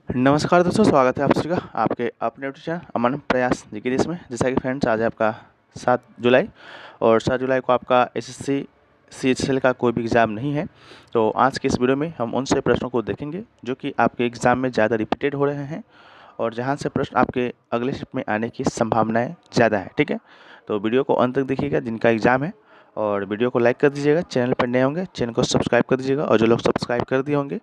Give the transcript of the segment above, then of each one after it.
नमस्कार दोस्तों, स्वागत है आप सभी का आपके अपने यूट्यूब चैनल अमन प्रयास जी के देश में। जैसा कि फ्रेंड्स, आज है आपका 7 जुलाई और 7 जुलाई को आपका एसएससी सीएचएसएल का कोई भी एग्ज़ाम नहीं है। तो आज के इस वीडियो में हम उन से प्रश्नों को देखेंगे जो कि आपके एग्ज़ाम में ज़्यादा रिपीटेड हो रहे हैं और जहाँ से प्रश्न आपके अगले शिफ्ट में आने की संभावनाएँ ज़्यादा है। ठीक है, तो वीडियो को अंत तक देखिएगा जिनका एग्ज़ाम है, और वीडियो को लाइक कर दीजिएगा। चैनल पर नए होंगे चैनल को सब्सक्राइब कर दीजिएगा, और जो लोग सब्सक्राइब कर दिए होंगे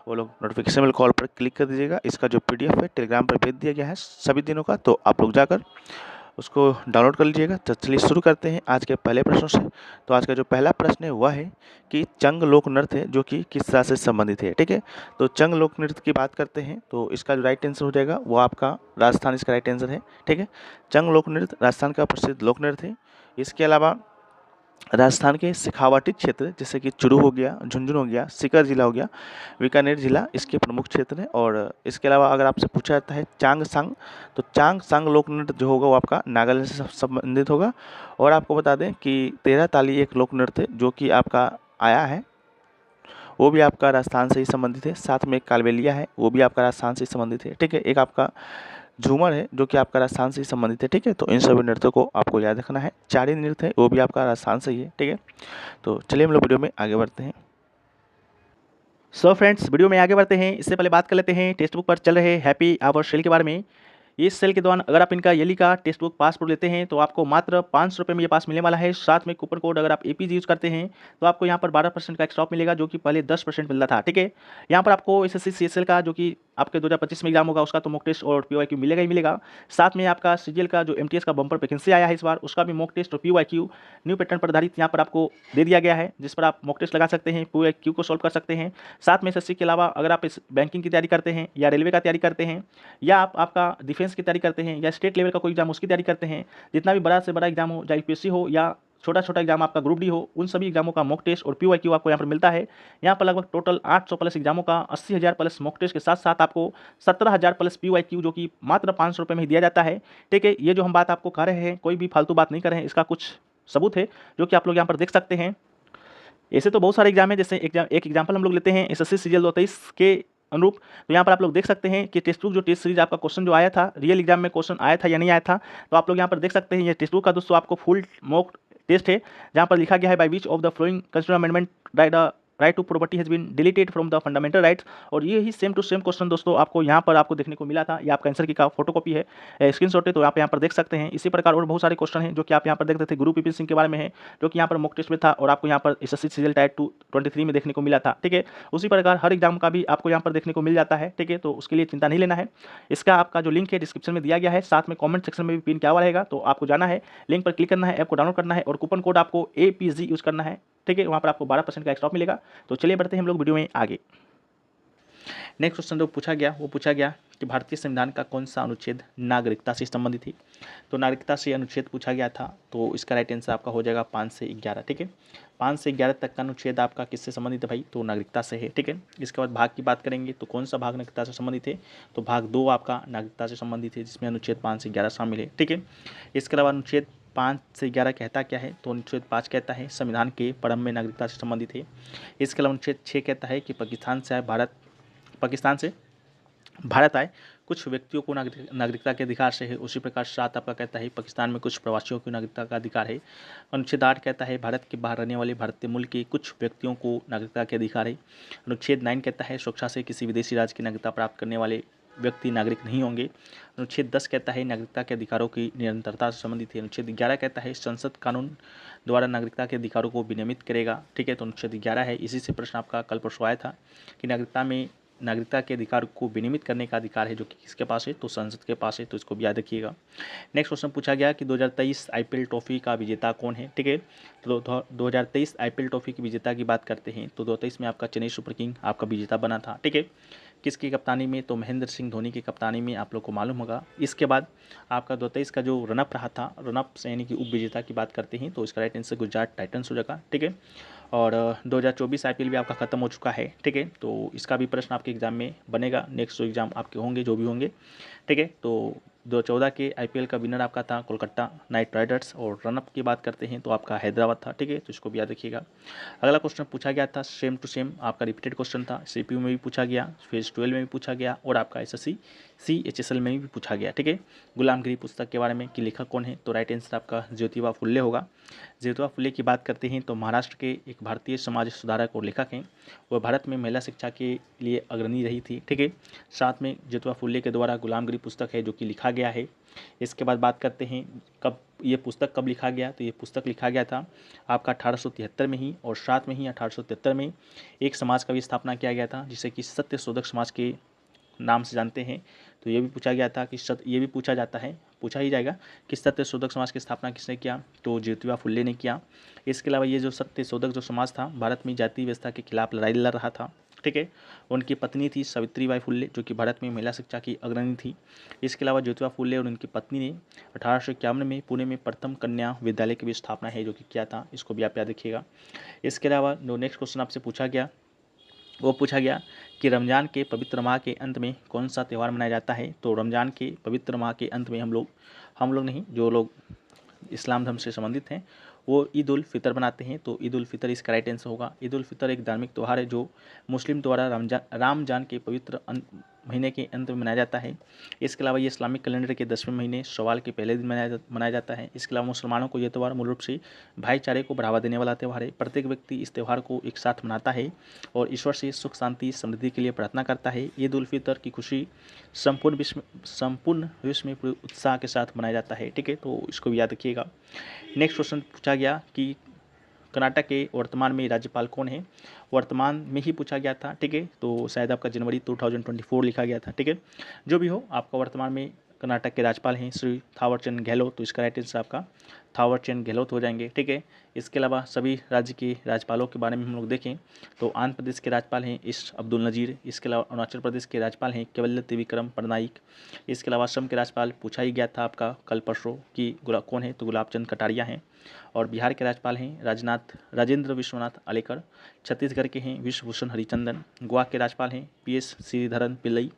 वो लोग नोटिफिकेशन बेल कॉल पर क्लिक कर दीजिएगा। इसका जो पीडीएफ है टेलीग्राम पर भेज दिया गया है सभी दिनों का, तो आप लोग जाकर उसको डाउनलोड कर लीजिएगा। तो चलिए शुरू करते हैं आज के पहले प्रश्नों से। तो आज का जो पहला प्रश्न है वह है कि चंग लोक नृत्य जो कि किस तरह से संबंधित है। ठीक है, तो चंग लोक नृत्य की बात करते हैं तो इसका जो राइट आंसर हो जाएगा वो आपका राजस्थान, इसका राइट आंसर है। ठीक है, चंग लोक नृत्य राजस्थान का प्रसिद्ध लोक नृत्य है। इसके अलावा राजस्थान के शेखावाटी क्षेत्र जैसे कि चुरू हो गया, झुंझुनू हो गया, सीकर जिला हो गया, बीकानेर जिला इसके प्रमुख क्षेत्र हैं। और इसके अलावा अगर आपसे पूछा जाता है चांग सांग, तो चांग सांग लोक नृत्य जो होगा वो आपका नागालैंड से संबंधित होगा। और आपको बता दें कि 13 ताली एक लोक नृत्य जो कि आपका आया है वो भी आपका राजस्थान से ही संबंधित है। साथ में एक कालबेलिया है वो भी आपका राजस्थान से ही संबंधित है। ठीक है, एक आपका झूमर है जो कि आपका राजस्थान से ही संबंधित है। ठीक है, तो इन सभी नृत्यों को आपको याद रखना है। चारी नृत्य है वो भी आपका राजस्थान से ही है। ठीक है, तो चलिए हम लोग वीडियो में आगे बढ़ते हैं। सो फ्रेंड्स, वीडियो में आगे बढ़ते हैं। इससे पहले बात कर लेते हैं टेक्स्ट बुक पर चल रहे हैप्पी आवर सेल के बारे में। इस सेल के दौरान अगर आप इनका ईयरली का टेक्स्ट बुक पासपोर्ट लेते हैं तो आपको मात्र 500 रुपये में ये पास मिलने वाला है। साथ में कूपन कोड अगर आप एपीजी यूज़ करते हैं तो आपको यहाँ पर 12% का एक्स्ट्रा ऑफ मिलेगा, जो कि पहले 10% मिल रहा था। ठीक है, यहाँ पर आपको एसएससी सीएसएल का जो कि आपके 2025 में एग्जाम होगा उसका तो मॉक टेस्ट और पीवाईक्यू मिलेगा ही मिलेगा। साथ में आपका सीजीएल का जो एमटीएस का बम्पर वैकेंसी आया है इस बार, उसका भी मॉक टेस्ट और पीवाईक्यू न्यू पैटर्न पर आधारित यहाँ पर आपको दे दिया गया है, जिस पर आप मॉक टेस्ट लगा सकते हैं, पीवाईक्यू को सॉल्व कर सकते हैं। साथ में एसएससी के अलावा अगर आप इस बैंकिंग की तैयारी करते हैं या रेलवे का तैयारी करते हैं या आप आपका डिफेंस की तैयारी करते हैं या स्टेट लेवल का कोई एग्जाम उसकी तैयारी करते हैं, जितना भी बड़ा से बड़ा एग्जाम हो, चाहे यूपीएससी हो या छोटा छोटा एग्जाम आपका ग्रुप डी हो, उन सभी एग्जामों का मॉक टेस्ट और पीवाईक्यू आपको यहाँ पर मिलता है। यहाँ पर लगभग टोटल 800 प्लस एग्जामों का 80,000 प्लस मॉक टेस्ट के साथ साथ आपको 17,000 प्लस पीवाईक्यू जो कि मात्र 500 रुपये में ही दिया जाता है। ठीक है, ये जो हम बात आपको कर रहे हैं कोई भी फालतू बात नहीं कर रहे हैं, इसका कुछ सबूत है जो कि आप लोग यहाँ पर देख सकते हैं। ऐसे तो बहुत सारे एग्जाम है, जैसे एक एग्जाम्पल हम लोग लेते हैं एसएससी सीजीएल 2023 के अनुरूप। तो यहाँ पर आप लोग देख सकते हैं कि टेक्स्ट बुक जो टेस्ट सीरीज आपका क्वेश्चन जो आया था, रियल एग्जाम में क्वेश्चन आया था या नहीं आया था, तो आप लोग यहाँ पर देख सकते हैं। ये टेक्स्ट बुक का दोस्तों आपको फुल मॉक टेस्ट है, जहाँ पर लिखा गया है by which of the flowing constitution amendment right to property has been deleted from the fundamental rights. और ये ही सेम टू सेम क्वेश्चन दोस्तों आपको यहाँ पर आपको देखने को मिला था। ये आपका आंसर की का फोटो कॉपी है, स्क्रीनशॉट है, तो आप यहाँ पर देख सकते हैं। इसी प्रकार और बहुत सारे क्वेश्चन हैं जो कि आप यहाँ पर देख रहे थे। गुरु पीपी सिंह के बारे में है जो कि यहाँ पर मॉक टेस्ट में था और आपको यहाँ पर एसएससी सीजीएल टाइप 223 में देखने को मिला था। ठीक है, उसी प्रकार हर एग्जाम का भी आपको यहाँ पर देखने को मिल जाता है। ठीक है, तो उसके लिए चिंता नहीं लेना है। इसका आपका जो लिंक है डिस्क्रिप्शन में दिया गया है, साथ में कॉमेंट सेक्शन में भी पिन किया हुआ रहेगा, तो आपको जाना है, लिंक पर क्लिक करना है, ऐप को डाउनलोड करना है और कूपन कोड आपको एपीजी यूज़ करना है। ठीक है, वहाँ पर आपको 12% का एक्स्ट्रा मिलेगा। तो चलिए बढ़ते हैं हम लोग वीडियो में आगे। नेक्स्ट क्वेश्चन जो पूछा गया कि भारतीय संविधान का कौन सा अनुच्छेद नागरिकता से संबंधित है। तो नागरिकता से अनुच्छेद पूछा गया था, तो इसका राइट आंसर आपका हो जाएगा 5 से 11। ठीक है, 5 से 11 तक का अनुच्छेद आपका किससे संबंधित है भाई, तो नागरिकता से है। ठीक है, इसके बाद भाग की बात करेंगे तो कौन सा भाग नागरिकता से संबंधित है, तो भाग 2 आपका नागरिकता से संबंधित है, जिसमें अनुच्छेद 5 से 11 शामिल है। ठीक है, इसके अलावा अनुच्छेद 5 से 11 कहता क्या है, तो अनुच्छेद 5 कहता है संविधान के परम में नागरिकता से संबंधित है। इसके अलावा अनुच्छेद 6 कहता है कि पाकिस्तान से भारत आए कुछ व्यक्तियों को नागरिकता के अधिकार से है। उसी प्रकार 7 आपका कहता है पाकिस्तान में कुछ प्रवासियों की नागरिकता का अधिकार है। अनुच्छेद 8 कहता है भारत के बाहर रहने वाले भारतीय मूल के कुछ व्यक्तियों को नागरिकता के अधिकार है। अनुच्छेद 9 कहता है स्वेच्छा से किसी विदेशी राज्य की नागरिकता प्राप्त करने वाले व्यक्ति नागरिक नहीं होंगे। अनुच्छेद 10 कहता है नागरिकता के अधिकारों की निरंतरता से संबंधित है। अनुच्छेद 11 कहता है संसद कानून द्वारा नागरिकता के अधिकारों को विनियमित करेगा। ठीक है, तो अनुच्छेद 11 है। इसी से प्रश्न आपका कल परसों आया था कि नागरिकता के अधिकार को विनियमित करने का अधिकार है जो कि किसके पास है, तो संसद के पास है, तो इसको भी याद रखिएगा। नेक्स्ट क्वेश्चन पूछा गया कि 2023 आईपीएल ट्रॉफी का विजेता कौन है। ठीक है, तो 2023 आईपीएल ट्रॉफी की विजेता की बात करते हैं तो 2023 में आपका चेन्नई सुपर किंग आपका विजेता बना था। ठीक है, किसकी कप्तानी में, तो महेंद्र सिंह धोनी की कप्तानी में, आप लोग को मालूम होगा। इसके बाद आपका 2023 का जो रनअप रहा था, रनअप यानी कि उप विजेता की बात करते हैं तो इसका राइट आंसर गुजरात टाइटंस हो जाएगा। ठीक है, और 2024 आईपीएल भी आपका खत्म हो चुका है। ठीक है, तो इसका भी प्रश्न आपके एग्जाम में बनेगा। नेक्स्ट जो एग्जाम आपके होंगे जो भी होंगे, ठीक है, तो 2014 के आईपीएल का विनर आपका था कोलकाता नाइट राइडर्स, और रनअप की बात करते हैं तो आपका हैदराबाद था। ठीक है, तो इसको भी याद रखिएगा। अगला क्वेश्चन पूछा गया था सेम टू सेम, आपका रिपीटेड क्वेश्चन था, सीपीयू में भी पूछा गया, फेज 12 में भी पूछा गया, और आपका एसएससी CHSL में भी पूछा गया। ठीक है, गुलामगिरी पुस्तक के बारे में कि लेखक कौन है, तो राइट आंसर आपका ज्योतिबा फुल्ले होगा। ज्योतिबा फुल्ले की बात करते हैं तो महाराष्ट्र के एक भारतीय समाज सुधारक और लेखक हैं। वह भारत में महिला शिक्षा के लिए अग्रणी रही थी। ठीक है, साथ में ज्योतिबा फुल्ले के द्वारा गुलामगिरी पुस्तक है जो कि लिखा गया है। इसके बाद बात करते हैं कब ये पुस्तक कब लिखा गया, तो ये पुस्तक लिखा गया था आपका 1873 में ही, और साथ में ही 1873 में एक समाज का भी स्थापना किया गया था जिसे कि सत्य शोधक समाज के नाम से जानते हैं। तो ये भी पूछा गया था कि ये भी पूछा जाता है, पूछा ही जाएगा कि सत्य शोधक समाज की स्थापना किसने किया, तो ज्योतिबा फुल्ले ने किया। इसके अलावा ये जो सत्य शोधक जो समाज था भारत में जाति व्यवस्था के खिलाफ लड़ाई लड़ रहा था। ठीक है, उनकी पत्नी थी सावित्रीबाई फुल्ले जो कि भारत में महिला शिक्षा की अग्रणी थी। इसके अलावा ज्योतिबा फुल्ले और उनकी पत्नी ने 1851 में पुणे में प्रथम कन्या विद्यालय की भी स्थापना है जो कि किया था, इसको भी आप याद रखिएगा। इसके अलावा जो नेक्स्ट क्वेश्चन आपसे पूछा गया वो पूछा गया कि रमज़ान के पवित्र माह के अंत में कौन सा त्यौहार मनाया जाता है, तो रमज़ान के पवित्र माह के अंत में हम लोग नहीं, जो लोग इस्लाम धर्म से संबंधित हैं वो ईद उल फितर मनाते हैं। तो ईद उल फितर इसका राइट आंसर होगा। ईद उल फितर एक धार्मिक त्यौहार है जो मुस्लिम द्वारा रामजान के पवित्र महीने के अंत में मनाया जाता है। इसके अलावा ये इस्लामिक कैलेंडर के 10वें महीने शवाल के पहले दिन मनाया जाता है। इसके अलावा मुसलमानों को यह त्यौहार मूल रूप से भाईचारे को बढ़ावा देने वाला त्यौहार है। प्रत्येक व्यक्ति इस त्यौहार को एक साथ मनाता है और ईश्वर से सुख शांति समृद्धि के लिए प्रार्थना करता है। ईद उल फितर की खुशी संपूर्ण विश्व में पूरे उत्साह के साथ मनाया जाता है। ठीक है, तो इसको भी याद रखिएगा। नेक्स्ट क्वेश्चन पूछा गया कि कर्नाटक के वर्तमान में राज्यपाल कौन है, वर्तमान में ही पूछा गया था। ठीक है, तो शायद आपका जनवरी 2024 लिखा गया था। ठीक है, जो भी हो, आपका वर्तमान में कर्नाटक के राज्यपाल हैं श्री थावरचंद गहलोत, तो इसका राइट आंसर आपका थावरचंद गहलोत हो जाएंगे। ठीक है, इसके अलावा सभी राज्य के राज्यपालों के बारे में हम लोग देखें तो आंध्र प्रदेश के राज्यपाल हैं इस अब्दुल नज़ीर। इसके अलावा अरुणाचल प्रदेश के राज्यपाल हैं केवल्य त्रिविक्रम पटनायक। इसके अलावा असम के राज्यपाल पूछा ही गया था आपका कल परसों कि कौन है, तो गुलाब चंद कटारिया हैं। और बिहार के राज्यपाल हैं राजेंद्र विश्वनाथ आलेकर। छत्तीसगढ़ के हैं विश्वभूषण हरिचंदन। गोवा के राज्यपाल हैं PS श्रीधरन पिल्लई।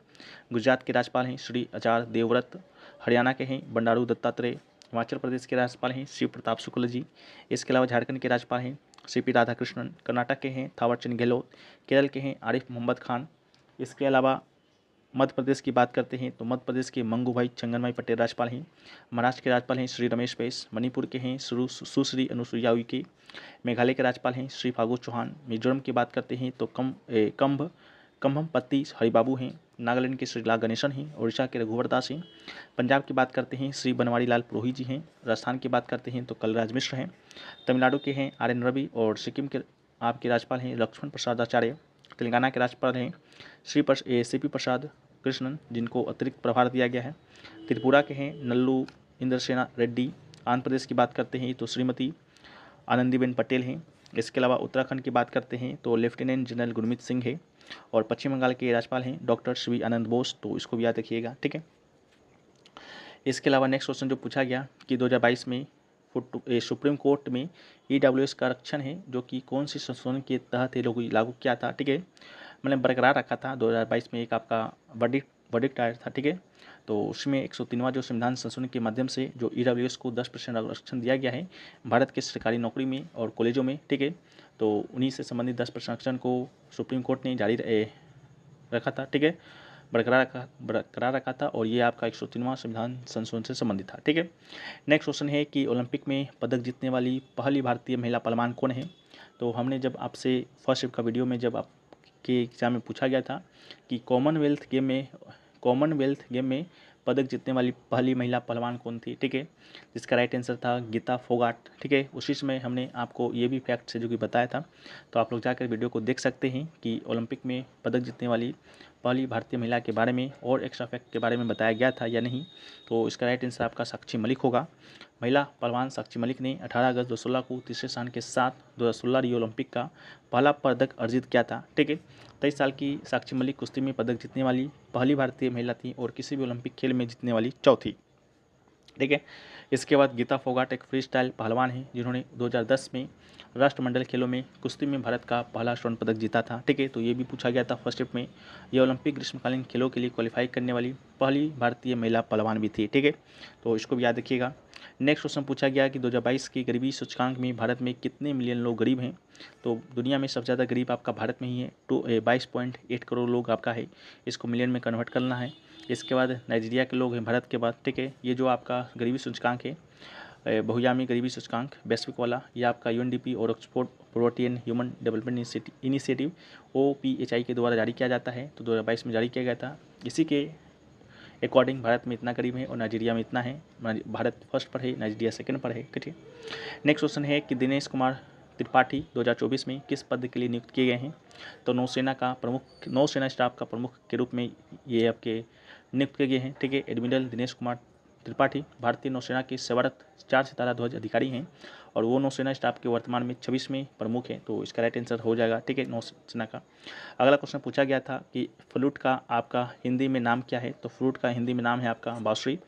गुजरात के राज्यपाल हैं श्री आचार्य देवव्रत। हरियाणा के हैं बंडारू दत्तात्रेय। हिमाचल प्रदेश के राज्यपाल हैं शिव प्रताप शुक्ल जी। इसके अलावा झारखंड के राज्यपाल हैं CP राधाकृष्णन। कर्नाटक के हैं थावरचंद गहलोत। केरल के हैं आरिफ मोहम्मद खान। इसके अलावा मध्य प्रदेश की बात करते हैं तो मध्य प्रदेश के मंगूभाई चंगनभाई पटेल राज्यपाल हैं। महाराष्ट्र के राज्यपाल हैं श्री रमेश बैस। मणिपुर के हैं सुश्री अनुसुईया उइके। मेघालय के राज्यपाल हैं श्री फागू चौहान। मिजोरम की बात करते हैं तो कम्भम पत्ती हरिबाबू हैं। नागालैंड के श्री ला गणेशन हैं। उड़ीसा के रघुवर दास हैं। पंजाब की बात करते हैं श्री बनवारी लाल पुरोहित जी हैं। राजस्थान की बात करते हैं तो कलराज मिश्र हैं। तमिलनाडु के हैं RN रवि। और सिक्किम के आपके राज्यपाल हैं लक्ष्मण प्रसाद आचार्य। तेलंगाना के राज्यपाल हैं CP प्रसाद कृष्णन जिनको अतिरिक्त प्रभार दिया गया है। त्रिपुरा के हैं नल्लू इंद्रसेना रेड्डी। आंध्र प्रदेश की बात करते हैं तो श्रीमती आनंदीबेन पटेल हैं। इसके अलावा उत्तराखंड की बात करते हैं तो लेफ्टिनेंट जनरल गुरमीत सिंह है। और पश्चिम बंगाल के राज्यपाल हैं डॉक्टर श्री आनंद बोस, तो इसको भी याद रखिएगा। ठीक है, इसके अलावा नेक्स्ट क्वेश्चन जो पूछा गया कि 2022 में सुप्रीम कोर्ट में EWS का आरक्षण है जो कि कौन सी संशोधन के तहत ये लोग लागू किया था। ठीक है, मैंने बरकरार रखा था। 2022 में एक आपका वर्डिक्ट आया था। ठीक है, तो उसमें 103वां जो संविधान संशोधन के माध्यम से जो EWS को 10% आरक्षण दिया गया है भारत के सरकारी नौकरी में और कॉलेजों में। ठीक है, तो उन्हीं से संबंधित 10% आरक्षण को सुप्रीम कोर्ट ने जारी रखा था। ठीक है, बरकरार रखा था और ये आपका 103वां संविधान संशोधन से संबंधित था। ठीक है, नेक्स्ट क्वेश्चन है कि ओलंपिक में पदक जीतने वाली पहली भारतीय महिला पहलवान कौन है। तो हमने जब आपसे फर्स्ट शिफ्ट का वीडियो में जब आपके एग्जाम में पूछा गया था कि कॉमनवेल्थ गेम में पदक जीतने वाली पहली महिला पहलवान कौन थी। ठीक है, जिसका राइट आंसर था गीता फोगाट। ठीक है, उसी समय हमने आपको ये भी फैक्ट से जो कि बताया था, तो आप लोग जाकर वीडियो को देख सकते हैं कि ओलंपिक में पदक जीतने वाली पहली भारतीय महिला के बारे में और एक्स्ट्रा फैक्ट के बारे में बताया गया था या नहीं। तो इसका राइट आंसर आपका साक्षी मलिक होगा। महिला पहलवान साक्षी मलिक ने 18 अगस्त 2016 को तीसरे स्थान के साथ 2016 रियो ओलंपिक का पहला पदक अर्जित किया था। ठीक है, 23 साल की साक्षी मलिक कुश्ती में पदक जीतने वाली पहली भारतीय महिला थी और किसी भी ओलंपिक खेल में जीतने वाली चौथी। ठीक है। इसके बाद गीता फोगाट एक फ्री स्टाइल पहलवान है जिन्होंने 2010 में राष्ट्रमंडल खेलों में कुश्ती में भारत का पहला स्वर्ण पदक जीता था। ठीक है, तो ये भी पूछा गया था फर्स्ट शिफ्ट में। ये ओलंपिक ग्रीष्मकालीन खेलों के लिए क्वालिफाई करने वाली पहली भारतीय महिला पहलवान भी थी। ठीक है, तो इसको भी याद रखिएगा। नेक्स्ट क्वेश्चन पूछा गया कि 2022 की गरीबी सूचकांक में भारत में कितने मिलियन लोग गरीब हैं। तो दुनिया में सबसे ज़्यादा गरीब आपका भारत में ही है, 22.8 करोड़ लोग आपका है। इसको मिलियन में कन्वर्ट करना है। इसके बाद नाइजीरिया के लोग हैं भारत के बाद। ठीक है, ये जो आपका गरीबी सूचकांक है, बहुआयामी गरीबी सूचकांक वैश्विक वाला, ये आपका यूएनडीपी और Oxford poverty and human development initiative OPHI के द्वारा जारी किया जाता है। तो 2022 में जारी किया गया था। इसी के अकॉर्डिंग भारत में इतना गरीब है और नाइजीरिया में इतना है। भारत फर्स्ट पर है, नाइजीरिया सेकंड पर है। ठीक है, नेक्स्ट क्वेश्चन है कि दिनेश कुमार त्रिपाठी 2024 में किस पद के लिए नियुक्त किए गए हैं। तो नौसेना का प्रमुख, नौसेना स्टाफ का प्रमुख के रूप में ये आपके नियुक्त किए गए हैं। ठीक है, एडमिरल दिनेश कुमार त्रिपाठी भारतीय नौसेना के सेवारत 4 सितारा ध्वज अधिकारी हैं और वो नौसेना स्टाफ के वर्तमान में 26वें प्रमुख हैं। तो इसका राइट आंसर हो जाएगा। ठीक है, नौसेना का। अगला क्वेश्चन पूछा गया था कि फ्लूट का आपका हिंदी में नाम क्या है। तो फ्लूट का हिंदी में नाम है आपका बांसुरी।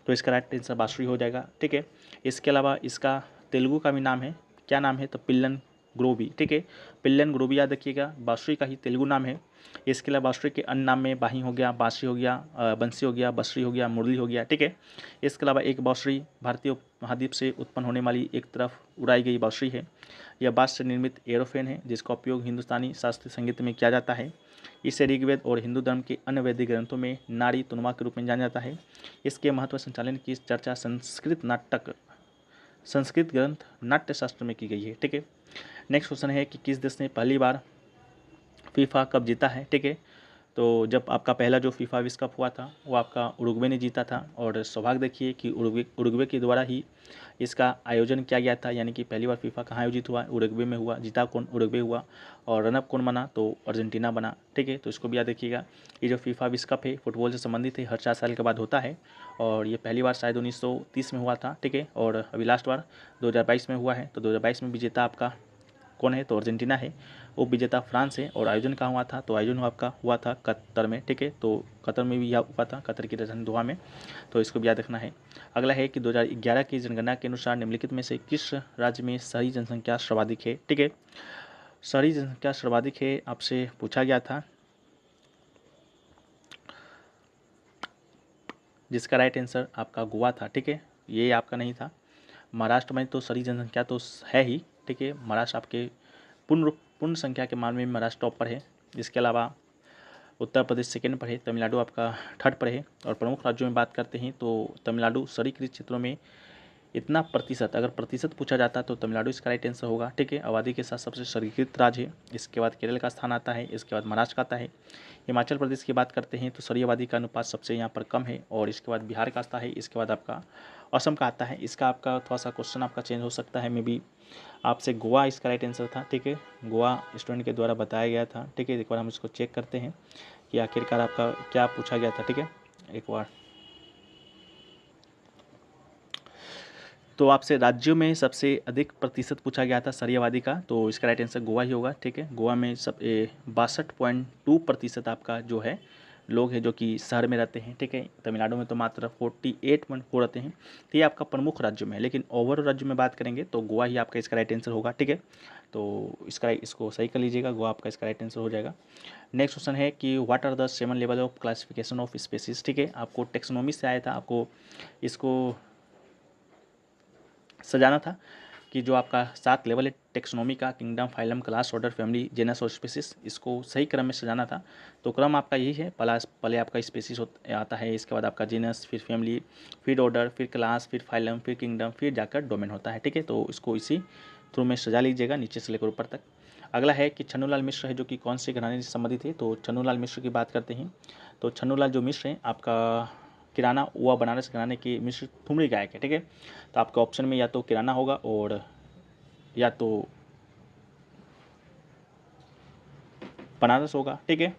तो इसका राइट आंसर बांसुरी हो जाएगा। ठीक है, इसके अलावा इसका तेलुगु का भी नाम है। क्या नाम है? तो पिल्लन ग्रोवी। ठीक है, पिल्लन ग्रोवी याद रखिएगा, बांसुरी का ही तेलुगु नाम है। इसके अलावा बांसुरी के अन्य नाम में बाही हो गया, बांसुरी हो गया, बंसी हो गया, बसरी हो गया, मुरली हो गया। ठीक है, इसके अलावा एक बांसुरी भारतीय उपमहाद्वीप से उत्पन्न होने वाली एक तरफ उड़ाई गई बांसुरी है। यह बांस से निर्मित एरोफेन है जिसका उपयोग हिंदुस्तानी शास्त्रीय संगीत में किया जाता है। इसे ऋग्वेद और हिंदू धर्म के अन्य वैदिक ग्रंथों में नारी तुनमा के रूप में जाना जाता है। इसके महत्व संचालन की चर्चा संस्कृत ग्रंथ नाट्यशास्त्र में की गई है। ठीक है, नेक्स्ट क्वेश्चन है कि किस देश ने पहली बार फीफा कप जीता है। ठीक है, तो जब आपका पहला जो फीफा विश्व कप हुआ था वो आपका उरुग्वे ने जीता था और सौभाग्य देखिए कि उरुग्वे के द्वारा ही इसका आयोजन किया गया था। यानी कि पहली बार फीफा कहाँ आयोजित हुआ? उरुग्वे में हुआ। जीता कौन? उरुग्वे हुआ। और रनअप कौन बना? तो अर्जेंटीना बना। ठीक है, तो इसको भी याद रखिएगा। ये जो फीफा विश्व कप है फुटबॉल से संबंधित है, हर 4 साल के बाद होता है और ये पहली बार शायद 1930 में हुआ था। ठीक है, और अभी लास्ट बार 2022 में हुआ है। तो 2022 में विजेता आपका कौन है? तो अर्जेंटीना है। उप विजेता फ्रांस है। और आयोजन कहाँ हुआ था? तो आयोजन आपका हुआ था कतर में। ठीक है, तो कतर में भी यह हुआ था, कतर की राजधानी दोहा में। तो इसको भी याद रखना है। अगला है कि 2011 की जनगणना के अनुसार निम्नलिखित में से किस राज्य में शहरी जनसंख्या सर्वाधिक है। ठीक है, शहरी जनसंख्या सर्वाधिक है आपसे पूछा गया था, जिसका राइट आंसर आपका गोवा था। ठीक है, ये आपका नहीं था। महाराष्ट्र में तो शहरी जनसंख्या तो है ही। ठीक है, महाराष्ट्र आपके पूर्ण संख्या के मामले में महाराष्ट्र टॉप पर है। इसके अलावा उत्तर प्रदेश सेकेंड पर है, तमिलनाडु आपका थर्ड पर है। और प्रमुख राज्यों में बात करते हैं तो तमिलनाडु शहरीकृत क्षेत्रों में इतना प्रतिशत, अगर प्रतिशत पूछा जाता तो तमिलनाडु इसका राइट आंसर होगा। ठीक है, आबादी के साथ सबसे शहरीकृत राज्य है। इसके बाद केरल का स्थान आता है, इसके बाद महाराष्ट्र का आता है। हिमाचल प्रदेश की बात करते हैं तो शहरी आबादी का अनुपात सबसे यहाँ पर कम है और इसके बाद बिहार का आता है, इसके बाद आपका असम का आता है। इसका आपका थोड़ा सा क्वेश्चन आपका चेंज हो सकता है, मे बी आपसे गोवा इसका राइट आंसर था। ठीक है, गोवा स्टूडेंट के द्वारा बताया गया था। ठीक है, एक बार हम इसको चेक करते हैं कि आखिरकार आपका क्या पूछा गया था। ठीक है, एक बार तो आपसे राज्यों में सबसे अधिक प्रतिशत पूछा गया था शहरी आबादी का, तो इसका राइट आंसर गोवा ही होगा। ठीक है, गोवा में 62.2% आपका जो है लोग हैं जो कि शहर में रहते हैं। ठीक है, तमिलनाडु में तो मात्र 48.4 रहते हैं। तो ये आपका प्रमुख राज्यों में है, लेकिन ओवरऑल राज्यों में बात करेंगे तो गोवा ही आपका इसका राइट आंसर होगा। ठीक है, तो इसको सही कर लीजिएगा, गोवा आपका इसका राइट आंसर हो जाएगा। नेक्स्ट क्वेश्चन है कि what are the 7 level of classification of species. ठीक है, आपको टेक्सोनॉमी से आया था, आपको इसको सजाना था कि जो आपका 7 लेवल है टेक्सोनॉमी का, kingdom, phylum, class, order, family, genus और स्पीसीज, इसको सही क्रम में सजाना था। तो क्रम आपका यही है, पहले आपका स्पीसीज आता है, इसके बाद आपका जेनस, फिर फैमिली, फिर ऑर्डर, फिर क्लास, फिर फाइलम, फिर किंगडम, फिर जाकर डोमेन होता है। ठीक है, तो इसको इसी थ्रू में सजा लीजिएगा नीचे से लेकर ऊपर तक। अगला है कि छन्नूलाल मिश्र है जो कि कौन से घराने से संबंधित है। तो छन्नूलाल मिश्र की बात करते हैं तो छन्नूलाल जो मिश्र हैं आपका किराना व बनारस घराने के मिश्र ठुमरी गायक है। ठीक है, तो आपके ऑप्शन में या तो किराना होगा और या तो बनारस होगा। ठीक है,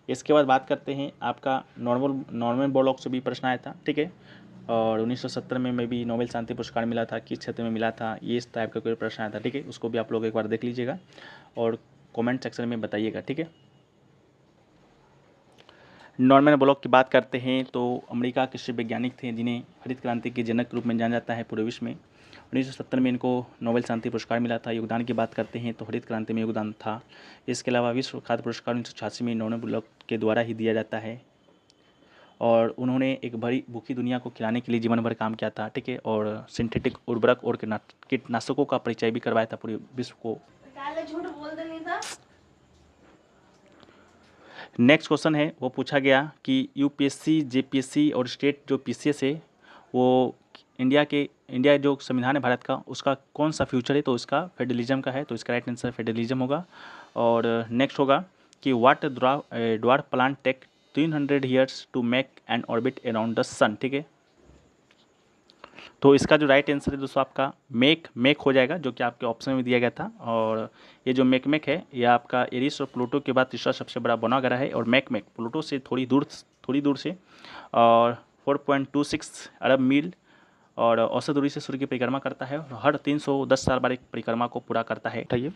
इसके बाद बात करते हैं आपका नॉर्मन बोरलॉग से भी प्रश्न आया था। ठीक है, और 1970 में भी नोबेल शांति पुरस्कार मिला था, किस क्षेत्र में मिला था, ये इस टाइप का कोई प्रश्न आया था। ठीक है, उसको भी आप लोग एक बार देख लीजिएगा और कमेंट सेक्शन में बताइएगा। ठीक है, नॉर्मन ब्लॉक की बात करते हैं तो अमेरिका के श्रेष्ठ वैज्ञानिक थे जिन्हें हरित क्रांति के जनक के रूप में जाना जाता है पूरे विश्व में। 1970 में इनको नोबेल शांति पुरस्कार मिला था। योगदान की बात करते हैं तो हरित क्रांति में योगदान था। इसके अलावा विश्व खाद्य पुरस्कार 1986 में नॉर्मन ब्लॉक के द्वारा ही दिया जाता है और उन्होंने एक बड़ी भूखी दुनिया को खिलाने के लिए जीवन भर काम किया था, ठीक है। और सिंथेटिक उर्वरक और कीटनाशकों का परिचय भी करवाया था पूरे विश्व को। नेक्स्ट क्वेश्चन है वो पूछा गया कि यूपीएससी, जेपीएससी और स्टेट जो पीसीएस है वो इंडिया जो संविधान है भारत का उसका कौन सा फ्यूचर है, तो इसका फेडरलिज्म का है, तो इसका राइट आंसर फेडरलिज्म होगा। और नेक्स्ट होगा कि what dwarf plant take 300 years to make an orbit around the sun, ठीक है। तो इसका जो राइट आंसर है दोस्तों आपका मेक हो जाएगा, जो कि आपके ऑप्शन में दिया गया था। और ये जो मेक है ये आपका एरिस और प्लूटो के बाद तीसरा सबसे बड़ा बना ग्रह है। और मेक प्लूटो से थोड़ी दूर से और 4.26 अरब मील और औसत दूरी से सूर्य की परिक्रमा करता है और हर 310 साल बाद एक परिक्रमा को पूरा करता है। उठाइए।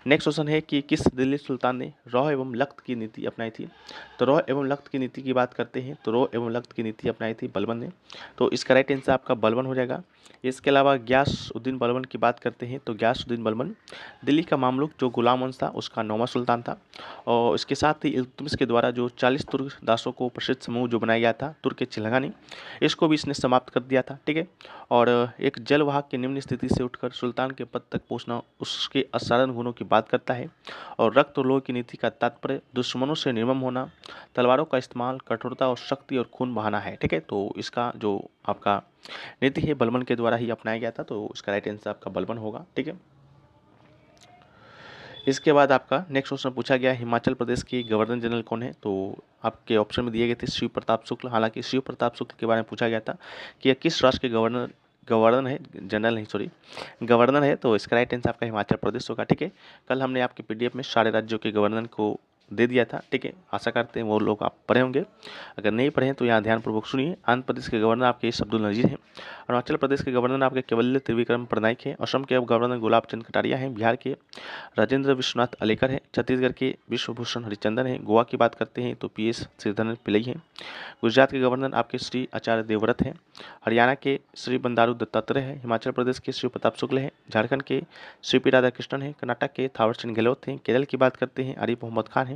नेक्स्ट क्वेश्चन है कि किस दिल्ली सुल्तान ने रौह एवं लख्त की नीति अपनाई थी। तो रौह एवं लख्त की नीति की बात करते हैं तो रौह एवं लख्त की नीति अपनाई थी बलबन ने, तो इसका राइट आंसर आपका बलबन हो जाएगा। इसके अलावा ग्यासउद्दीन बलबन की बात करते हैं तो ग्यासउद्दीन बलबन दिल्ली का मामलुक जो गुलाम वंश था उसका 9वां सुल्तान था। और इसके साथ ही इल्तुतमिश के द्वारा जो 40 तुर्क दासों को प्रसिद्ध समूह जो बनाया गया था तुर्क चिलगानी, इसको भी इसने समाप्त कर दिया था, ठीक है। और एक जलवाहक की निम्न स्थिति से उठकर सुल्तान के पद तक पहुंचना उसके असाधारण गुणों की बात करता है। और रक्त और लोह की नीति का तात्पर्य दुश्मनों से निर्मम होना, तलवारों का इस्तेमाल, कठोरता और शक्ति और खून बहाना है, ठीक है। तो इसका जो आपका नीति है बलबन के द्वारा ही अपनाया गया था, तो इसका राइट आंसर आपका बलबन होगा, ठीक है। इसके बाद आपका नेक्स्ट क्वेश्चन पूछा गया हिमाचल प्रदेश के गवर्नर जनरल कौन है। तो आपके ऑप्शन में दिए गए थे शिव प्रताप शुक्ल। हालांकि शिव प्रताप शुक्ल के बारे में पूछा गया था कि यह किस राष्ट्र के गवर्नर है, जनरल नहीं सॉरी गवर्नर है, तो इसका राइट आंसर आपका हिमाचल प्रदेश होगा, ठीक है। कल हमने आपके पीडीएफ में सारे राज्यों के गवर्नर को दे दिया था, ठीक है। आशा करते हैं वो लोग आप पढ़े होंगे, अगर नहीं पढ़े हैं तो यहाँ ध्यानपूर्वक सुनिए। आंध्र प्रदेश के गवर्नर आपके अब्दुल नजीर हैं। अरुणाचल प्रदेश के गवर्नर आपके केवल्य त्रिविक्रम पटनायक हैं। असम के गवर्नर गुलाब चंद कटारिया हैं। बिहार के राजेंद्र विश्वनाथ अलेकर हैं। छत्तीसगढ़ के विश्वभूषण हरिचंदन हैं। गोवा की बात करते हैं तो PS श्रीधरन पिल्लई हैं। गुजरात के गवर्नर आपके श्री आचार्य देवव्रत हैं। हरियाणा के श्री बंडारू दत्तात्रेय हैं। हिमाचल प्रदेश के शिव प्रताप शुक्ल हैं। झारखंड के श्री पी राधाकृष्णन हैं। कर्नाटक के थावरचंद गहलोत हैं। केरल की बात करते हैं आरिफ मोहम्मद खान हैं।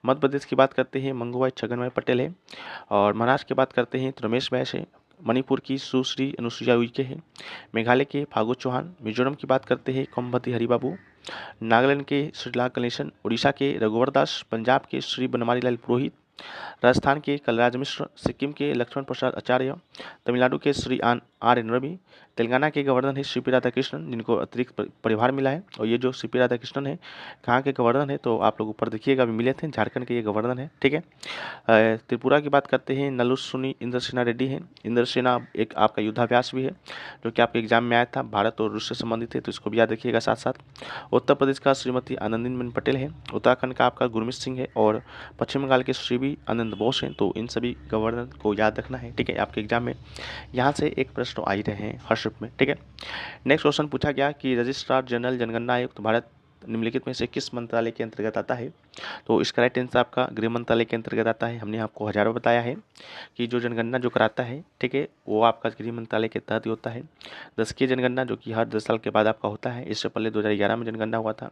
मध्य प्रदेश की बात करते हैं मंगूभाई छगन पटेल है। और महाराष्ट्र की बात करते हैं तो रमेश बैस है। मणिपुर की सुश्री अनुसुईया उइके है। मेघालय के फागु चौहान। मिजोरम की बात करते हैं कोमबती हरिबाबू। नागालैंड के श्रीला कलेशन। उड़ीसा के रघुवर दास। पंजाब के श्री बनवारी लाल पुरोहित। राजस्थान के कलराज मिश्र। सिक्किम के लक्ष्मण प्रसाद आचार्य। तमिलनाडु के श्री R N रवि। तेलंगाना के गवर्नर है श्री पी राधाकृष्णन जिनको अतिरिक्त प्रभार मिला है। और ये जो श्री पी राधाकृष्णन है कहाँ के गवर्नर है, तो आप लोग ऊपर देखिएगा अभी मिले थे, झारखंड के ये गवर्नर है, ठीक है। त्रिपुरा की बात करते हैं नलुसुनी इंद्र सेना रेड्डी है। इंद्र सेना एक आपका युद्धाभ्यास भी है जो कि आपके एग्जाम में आया था, भारत और रूस से संबंधित है, तो इसको भी याद रखिएगा साथ साथ। उत्तर प्रदेश का श्रीमती आनंदीबेन पटेल है। उत्तराखंड का आपका गुरमीत सिंह है। और पश्चिम बंगाल के श्री भी आनंद बोस हैं। तो इन सभी गवर्नर को याद रखना है, ठीक है। आपके एग्जाम में यहाँ से एक प्रश्न आ ही रहे हैं हर शिफ्ट में, ठीक है। नेक्स्ट क्वेश्चन पूछा गया कि रजिस्ट्रार जनरल जनगणना आयुक्त भारत निम्नलिखित में से किस मंत्रालय के अंतर्गत आता है। तो इसका राइट आंसर आपका गृह मंत्रालय के अंतर्गत आता है। हमने आपको हजारों बताया है कि जो जनगणना जो कराता है, ठीक है, वो आपका गृह मंत्रालय के तहत ही होता है। 10 की जनगणना जो कि हर 10 साल के बाद आपका होता है। इससे पहले 2011 में जनगणना हुआ था।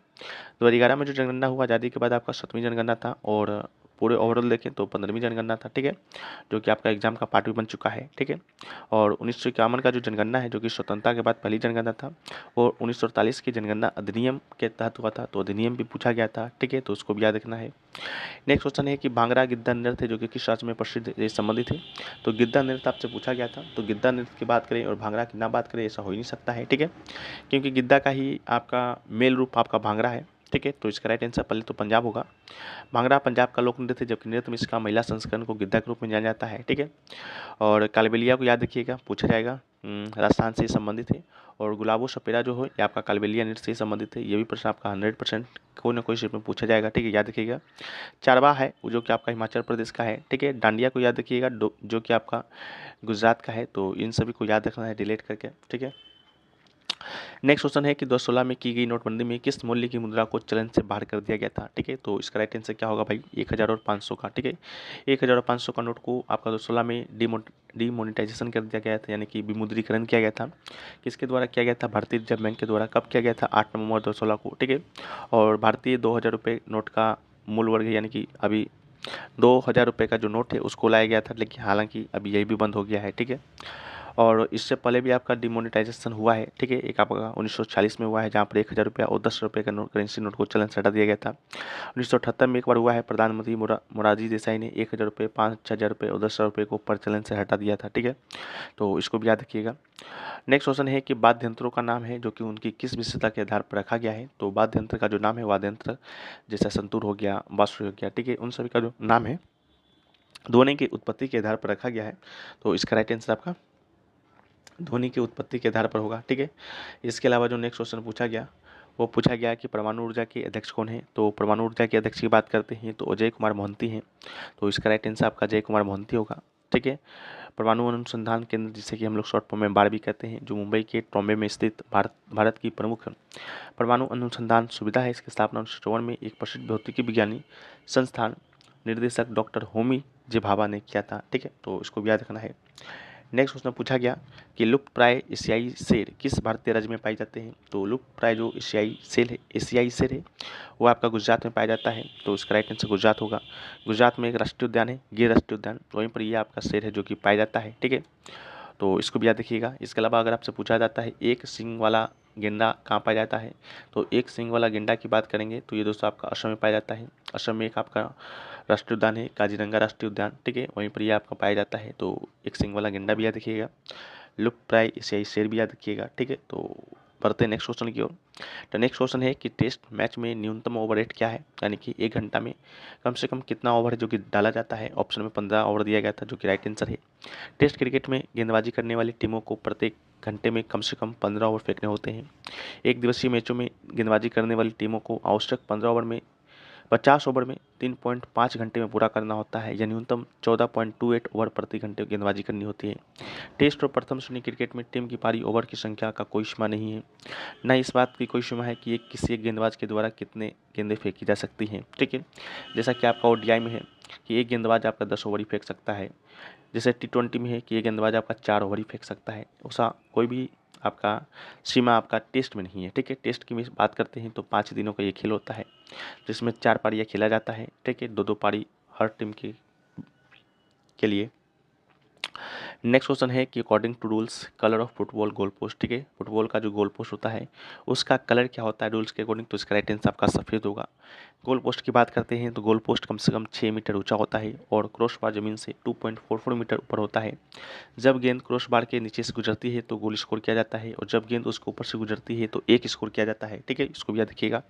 2011 में जो जनगणना हुआ आज़ादी के बाद आपका 7वीं जनगणना था। और पूरे ओवरऑल देखें तो 15वीं जनगणना था, ठीक है, जो कि आपका एग्जाम का पार्ट भी बन चुका है, ठीक है। और 1951 का जो जनगणना है जो कि स्वतंत्रता के बाद पहली जनगणना था, और 1948 की जनगणना अधिनियम के तहत हुआ था, तो अधिनियम भी पूछा गया था, ठीक है, तो उसको भी याद रखना है। नेक्स्ट क्वेश्चन है कि भांगड़ा गिद्धा नृत्य जो कि किस राज्य में प्रसिद्ध संबंधित है। तो गिद्धा नृत्य आपसे पूछा गया था, तो गिद्धा नृत्य की बात करें और भांगड़ा की ना बात करें ऐसा हो ही नहीं सकता है, ठीक है, क्योंकि गिद्धा का ही आपका मेल रूप आपका भांगड़ा है, ठीक है। तो इसका राइट आंसर पहले तो पंजाब होगा। भांगड़ा पंजाब का लोक नृत्य है, जबकि नृत्य में इसका महिला संस्करण को गिद्धा के रूप में जाना जाता है, ठीक है। और कालबेलिया को याद रखिएगा, पूछा जाएगा, राजस्थान से संबंधित है। और गुलाबो सपेरा जो है ये आपका कालबेलिया नृत्य से संबंधित है। ये भी प्रश्न आपका 100% कोई ना कोई शेप में पूछा जाएगा, ठीक है, याद रखिएगा। चारवा है वो जो कि आपका हिमाचल प्रदेश का है, ठीक है। डांडिया को याद रखिएगा जो कि आपका गुजरात का है। तो इन सभी को याद रखना है डिलीट करके, ठीक है। नेक्स्ट क्वेश्चन है कि 2016 में की गई नोटबंदी में किस मूल्य की मुद्रा को चलन से बाहर कर दिया गया था। ठीक है, तो इसका राइट आंसर क्या होगा भाई, 1000 और 500 का। ठीक है, 1000 और 500 का नोट को आपका 2016 में डिमोनेटाइजेशन कर दिया गया था, यानी कि विमुद्रीकरण किया गया था। किसके द्वारा किया गया था, भारतीय रिजर्व बैंक के द्वारा। कब किया गया था, 8 नवंबर 2016 को। ठीक है, और भारतीय 2000 रुपये नोट का मूल वर्ग है, यानी कि अभी 2000 रुपये का जो नोट है उसको लाया गया था, लेकिन हालांकि अभी यही भी बंद हो गया है। ठीक है, और इससे पहले भी आपका डिमोनेटाइजेशन हुआ है। ठीक है, एक आपका 1946 में हुआ है, जहाँ पर 1000 रुपया और 10 रुपये का नोट, करेंसी नोट को चलन से हटा दिया गया था। 1978 में एक बार हुआ है, प्रधानमंत्री मोरारजी देसाई ने 1000 रुपये, 5000 रुपये और 10 रुपये को प्रचलन से हटा दिया था। ठीक है, तो इसको भी याद रखिएगा। नेक्स्ट क्वेश्चन है कि वाद्य यंत्रों का नाम है जो कि उनकी किस विशेषता के आधार पर रखा गया है। तो वाद्य यंत्र का जो नाम है, वाद्य यंत्र जैसे संतूर हो गया, बांसुरी हो गया, ठीक है, उन सभी का जो नाम है ध्वनि की उत्पत्ति के आधार पर रखा गया है। तो इसका राइट आंसर आपका ध्वनि की उत्पत्ति के आधार पर होगा। ठीक है, इसके अलावा जो नेक्स्ट क्वेश्चन पूछा गया वो पूछा गया कि परमाणु ऊर्जा के अध्यक्ष कौन है। तो परमाणु ऊर्जा के अध्यक्ष की बात करते हैं तो अजय कुमार मोहंती हैं। तो इसका राइट आंसर आपका अजय कुमार मोहंती होगा। ठीक है, परमाणु अनुसंधान केंद्र, जिसे कि हम लोग शॉर्ट फॉर्म में बार भी कहते हैं, जो मुंबई के ट्रॉम्बे में स्थित भारत की प्रमुख परमाणु अनुसंधान सुविधा है। इसकी स्थापना 1954 में एक प्रसिद्ध भौतिकी विज्ञानी संस्थान निर्देशक डॉक्टर होमी जे भाभा ने किया था। ठीक है, तो इसको भी याद रखना है। नेक्स्ट क्वेश्चन पूछा गया कि लुप्त प्राय एशियाई शेर किस भारतीय राज्य में पाए जाते हैं। तो लुप्त प्राय जो एशियाई शेर है वो आपका गुजरात में पाया जाता है। तो इसका राइट आंसर गुजरात होगा। गुजरात में एक राष्ट्रीय उद्यान है, गिर राष्ट्रीय उद्यान, वहीं पर ये आपका शेर है जो कि पाया जाता है। ठीक है, तो इसको भी याद रखिएगा। इसके अलावा अगर आपसे पूछा जाता है एक सींग वाला गेंडा कहाँ पाया जाता है, तो एक सींग वाला गेंडा की बात करेंगे तो ये दोस्तों आपका असम में पाया जाता है। असम में एक आपका राष्ट्रीय उद्यान है, काजीरंगा राष्ट्रीय उद्यान। ठीक है, वहीं पर ये आपका पाया जाता है। तो एक सींग वाला गेंडा भी याद रखिएगा, लुप्त प्राय एशियाई शेर भी याद रखिएगा। ठीक है, तो बढ़ते हैं नेक्स्ट क्वेश्चन की ओर। तो नेक्स्ट क्वेश्चन है कि टेस्ट मैच में न्यूनतम ओवर रेट क्या है, यानी कि 1 घंटा में कम से कम कितना ओवर है जो कि डाला जाता है। ऑप्शन में 15 ओवर दिया गया था, जो कि राइट आंसर है। टेस्ट क्रिकेट में गेंदबाजी करने वाली टीमों को प्रत्येक घंटे में कम से कम 15 ओवर फेंकने होते हैं। एक दिवसीय मैचों में गेंदबाजी करने वाली टीमों को आवश्यक 15 ओवर में 50 ओवर में 3.5 घंटे में पूरा करना होता है, या न्यूनतम 14.28 ओवर प्रति घंटे गेंदबाजी करनी होती है। टेस्ट और प्रथम श्रेणी क्रिकेट में टीम की पारी ओवर की संख्या का कोई सीमा नहीं है, न इस बात की कोई सीमा है कि किसी एक गेंदबाज के द्वारा कितने गेंदें फेंकी जा सकती हैं। ठीक है, जैसा कि आपका ओडीआई में है कि एक गेंदबाज आपका 10 ओवर ही फेंक सकता है, जैसे टी20 में है कि ये गेंदबाज आपका 4 ओवर ही फेंक सकता है। ऐसा कोई भी आपका सीमा आपका टेस्ट में नहीं है। ठीक है, टेस्ट की बात करते हैं तो 5 दिनों का ये खेल होता है, जिसमें 4 पारियाँ खेला जाता है। ठीक है, 2-2 पारी हर टीम के लिए। नेक्स्ट क्वेश्चन है कि according to rules colour of football goal post. ठीक है, फुटबॉल का जो गोल पोस्ट होता है उसका कलर क्या होता है रूल्स के अकॉर्डिंग। तो इसका राइट आंसर आपका सफ़ेद होगा। गोल पोस्ट की बात करते हैं तो गोल पोस्ट कम से कम 6 मीटर ऊंचा होता है और क्रॉस बार जमीन से 2.44 मीटर ऊपर होता है। जब गेंद क्रॉस बार के नीचे से गुजरती है तो गोल स्कोर किया जाता है, और जब गेंद उसके ऊपर से गुजरती है तो एक स्कोर किया जाता है। ठीक है, इसको भी याद रखिएगा।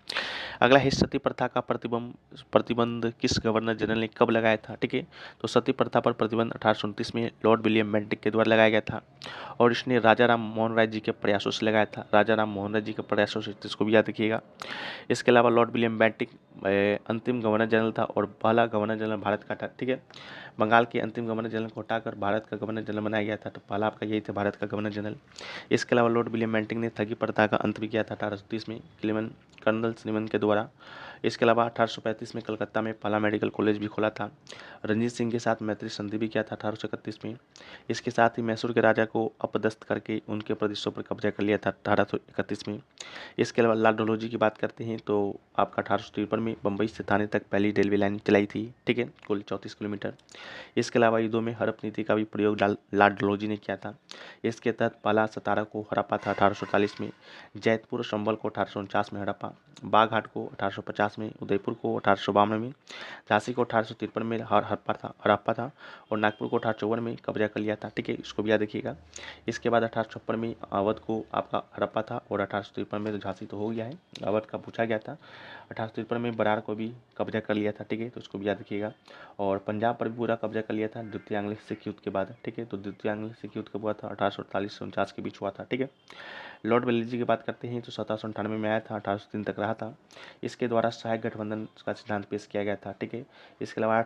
अगला है सती प्रथा का प्रतिबंध किस गवर्नर जनरल ने कब लगाया था। ठीक है, तो सती प्रथा पर प्रतिबंध 1829 में लॉर्ड विलियम बेंटिक के द्वारा लगाया गया था, और इसने राजा राम मोहन राय जी के प्रयासों से लगाया था। राजा राम मोहन राय जी के प्रयासों से, इसको भी याद रखिएगा। इसके अलावा लॉर्ड विलियम बेंटिक अंतिम गवर्नर जनरल था और पहला गवर्नर जनरल भारत का था। ठीक है, बंगाल के अंतिम गवर्नर जनरल को हटाकर भारत का गवर्नर जनरल बनाया गया था, तो पहला आपका यही था भारत का गवर्नर जनरल। इसके अलावा लॉर्ड विलियम बेंटिक ने ठगी प्रथा का अंत भी किया था 1830 में कर्नल स्लीमन के द्वारा। इसके अलावा 1835 में कलकत्ता में पहला मेडिकल कॉलेज भी खोला था। रंजीत सिंह के साथ मैत्री संधि भी किया था 1831 में। इसके साथ ही मैसूर के राजा को अपदस्थ करके उनके प्रदेशों पर कब्जा कर लिया था 1831 में। इसके अलावा लाल डलहौजी की बात करते हैं तो आपका 1853 में बम्बई से थाने तक पहली रेलवे लाइन चलाई थी। ठीक है, कुल 34 किलोमीटर। इसके अलावा युद्धों में हड़प नीति का भी प्रयोग लाल डलहौजी ने किया था। इसके तहत पाला सतारा को हड़पा था 1840 में, जैतपुर संभल को 1849 में हड़पा, बाघाट को 1850 में, उदयपुर को 1852 में, झांसी को 1853 में हड़प्पा था, और नागपुर को 1854 में कब्जा कर लिया था। ठीक है, इसको भी याद रखिएगा। इसके बाद 1856 में अवध को आपका हड़प्पा था, और 1853 में तो झांसी तो हो गया है, अवध का पूछा गया था। 1853 में बरार को भी कब्जा कर लिया था। ठीक है, तो इसको भी याद रखिएगा। और पंजाब पर भी पूरा कब्जा कर लिया था द्वितीय आंग्ल सिख युद्ध के बाद। ठीक है, तो द्वितीय आंग्ल सिख युद्ध कब हुआ था, 1848 से 49 के बीच हुआ था। ठीक है, लॉर्ड वेलेस्ली की बात करते हैं तो 1798 में आया था, 1803 तक रहा था। इसके द्वारा सहायक गठबंधन का सिद्धांत पेश किया गया था। ठीक है, इसके अलावा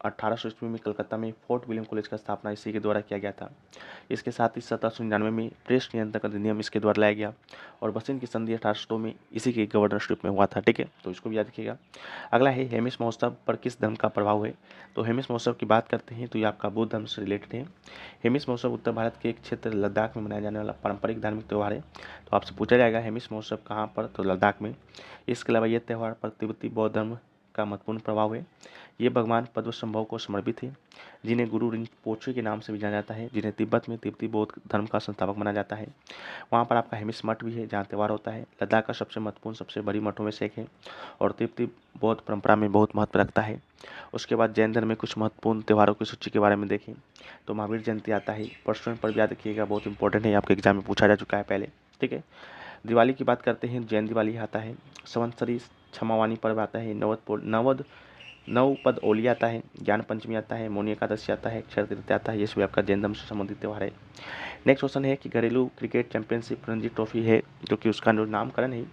1800 ईस्वी में कलकत्ता में फोर्ट विलियम कॉलेज का स्थापना इसी के द्वारा किया गया था। इसके साथ ही 1799 में प्रेस नियंत्रण अधिनियम इसके द्वारा लाया गया और बसिन की संधि 1802 में इसी के गवर्नरशिप में हुआ था। ठीक है, तो इसको भी याद रखिएगा। अगला है हेमिस महोत्सव पर किस धर्म का प्रभाव है। तो हेमिस महोत्सव की बात करते हैं तो ये आपका बौद्ध धर्म से रिलेटेड है। हेमिस महोत्सव उत्तर भारत के एक क्षेत्र लद्दाख में मनाया जाने वाला पारंपरिक धार्मिक त्यौहार है। तो आपसे पूछा जाएगा हेमिस महोत्सव कहाँ पर, तो लद्दाख में। इसके अलावा ये त्यौहार पर तिब्बती बौद्ध धर्म का महत्वपूर्ण प्रभाव है। ये भगवान पद्मसंभव को समर्पित है, जिन्हें गुरु रिंपोचे के नाम से भी जाना जाता है, जिन्हें तिब्बत में तिब्बती बौद्ध धर्म का संस्थापक माना जाता है। वहाँ पर आपका हेमिस मठ भी है जहाँ त्यौहार होता है। लद्दाख का सबसे महत्वपूर्ण सबसे बड़ी मठों में से एक है और तिब्बती बौद्ध परंपरा में बहुत महत्व रखता है। उसके बाद जैन धर्म में कुछ महत्वपूर्ण त्यौहारों की सूची के बारे में देखें तो महावीर जयंती आता है। परशुराम पर्व याद रखिएगा, बहुत इंपॉर्टेंट है, आपके एग्जाम में पूछा जा चुका है पहले। ठीक है, दिवाली की बात करते हैं, जैन दिवाली आता है। संवत्सरी क्षमावानी पर्व आता है। नवपद ओली आता है। ज्ञान पंचमी आता है। मौनी एकादशी आता है। अक्षय तृतीया आता है। ये सभी आपका जैन धर्म से संबंधित त्यौहार है। नेक्स्ट क्वेश्चन है कि घरेलू क्रिकेट चैंपियनशिप रणजी ट्रॉफी है जो कि उसका जो नामकरण है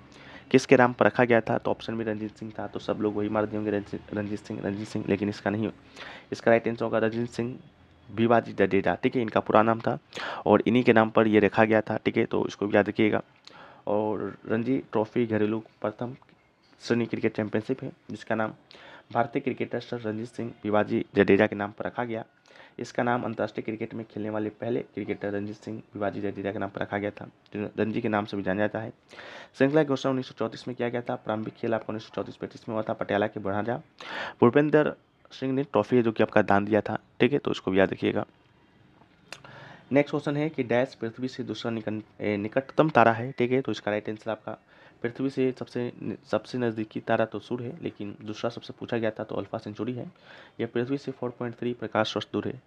किसके नाम पर रखा गया था। तो ऑप्शन में रंजीत सिंह था, तो सब लोग वही मार दिए होंगे रंजीत सिंह, लेकिन इसका नहीं। इसका राइट आंसर होगा रंजीत सिंह भिवाजी जडेजा। ठीक है, इनका पूरा नाम था और इन्हीं के नाम पर ये रखा गया था। ठीक है, तो इसको भी याद रखिएगा। और रणजी ट्रॉफी घरेलू प्रथम श्रेणी क्रिकेट चैंपियनशिप है जिसका नाम भारतीय क्रिकेटर सर रंजीत सिंह भिवाजी जडेजा के नाम पर रखा गया। इसका नाम अंतर्राष्ट्रीय क्रिकेट में खेलने वाले पहले क्रिकेटर रंजीत सिंह भिवाजी जडेजा के नाम पर रखा गया था, रणजी के नाम से भी जाना जाता है। श्रृंखला की घोषणा 1934 में किया गया था। प्रारंभिक खेल आपका 1934-35 में हुआ था पटियाला के महाराजा भूपेंद्र सिंह ने ट्रॉफी है जो कि आपका दान दिया था। ठीक है, तो इसको भी याद रखिएगा। नेक्स्ट क्वेश्चन है कि डैश पृथ्वी से दूसरा निकटतम तारा है। ठीक है, तो इसका राइट आंसर आपका पृथ्वी से सबसे नज़दीकी तारा तो सूर्य है, लेकिन दूसरा सबसे पूछा गया था तो अल्फा सेंचुरी है। यह पृथ्वी से 4.3 प्रकाश वर्ष दूर है।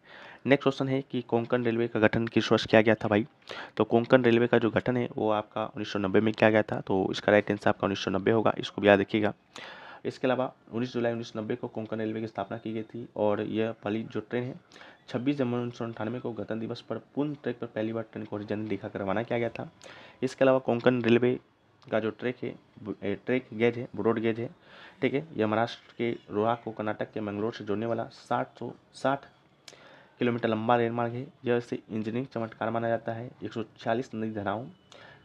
नेक्स्ट क्वेश्चन है कि कोंकण रेलवे का गठन किस वर्ष किया गया था भाई। तो कोंकण रेलवे का जो गठन है वो आपका 1990 में किया गया था, तो इसका राइट आंसर आपका 1990 होगा, इसको भी याद रखिएगा। इसके अलावा 19 जुलाई 1990 को कोंकण रेलवे की स्थापना की गई थी और यह पहली जो ट्रेन है 26 जनवरी 1998 को गणतंत्र दिवस पर पूर्ण ट्रैक पर पहली बार ट्रेन को हॉरिजॉन्टल दिखाकर रवाना किया गया था। इसके अलावा कोंकण रेलवे का जो ट्रैक गेज है ब्रॉड गेज है। ठीक है, यह महाराष्ट्र के रोहा को कर्नाटक के मंगलोर से जोड़ने वाला 60 किलोमीटर लंबा रेल मार्ग है। यह इसे इंजीनियरिंग चमत्कार माना जाता है। 146 नदी धाराओं,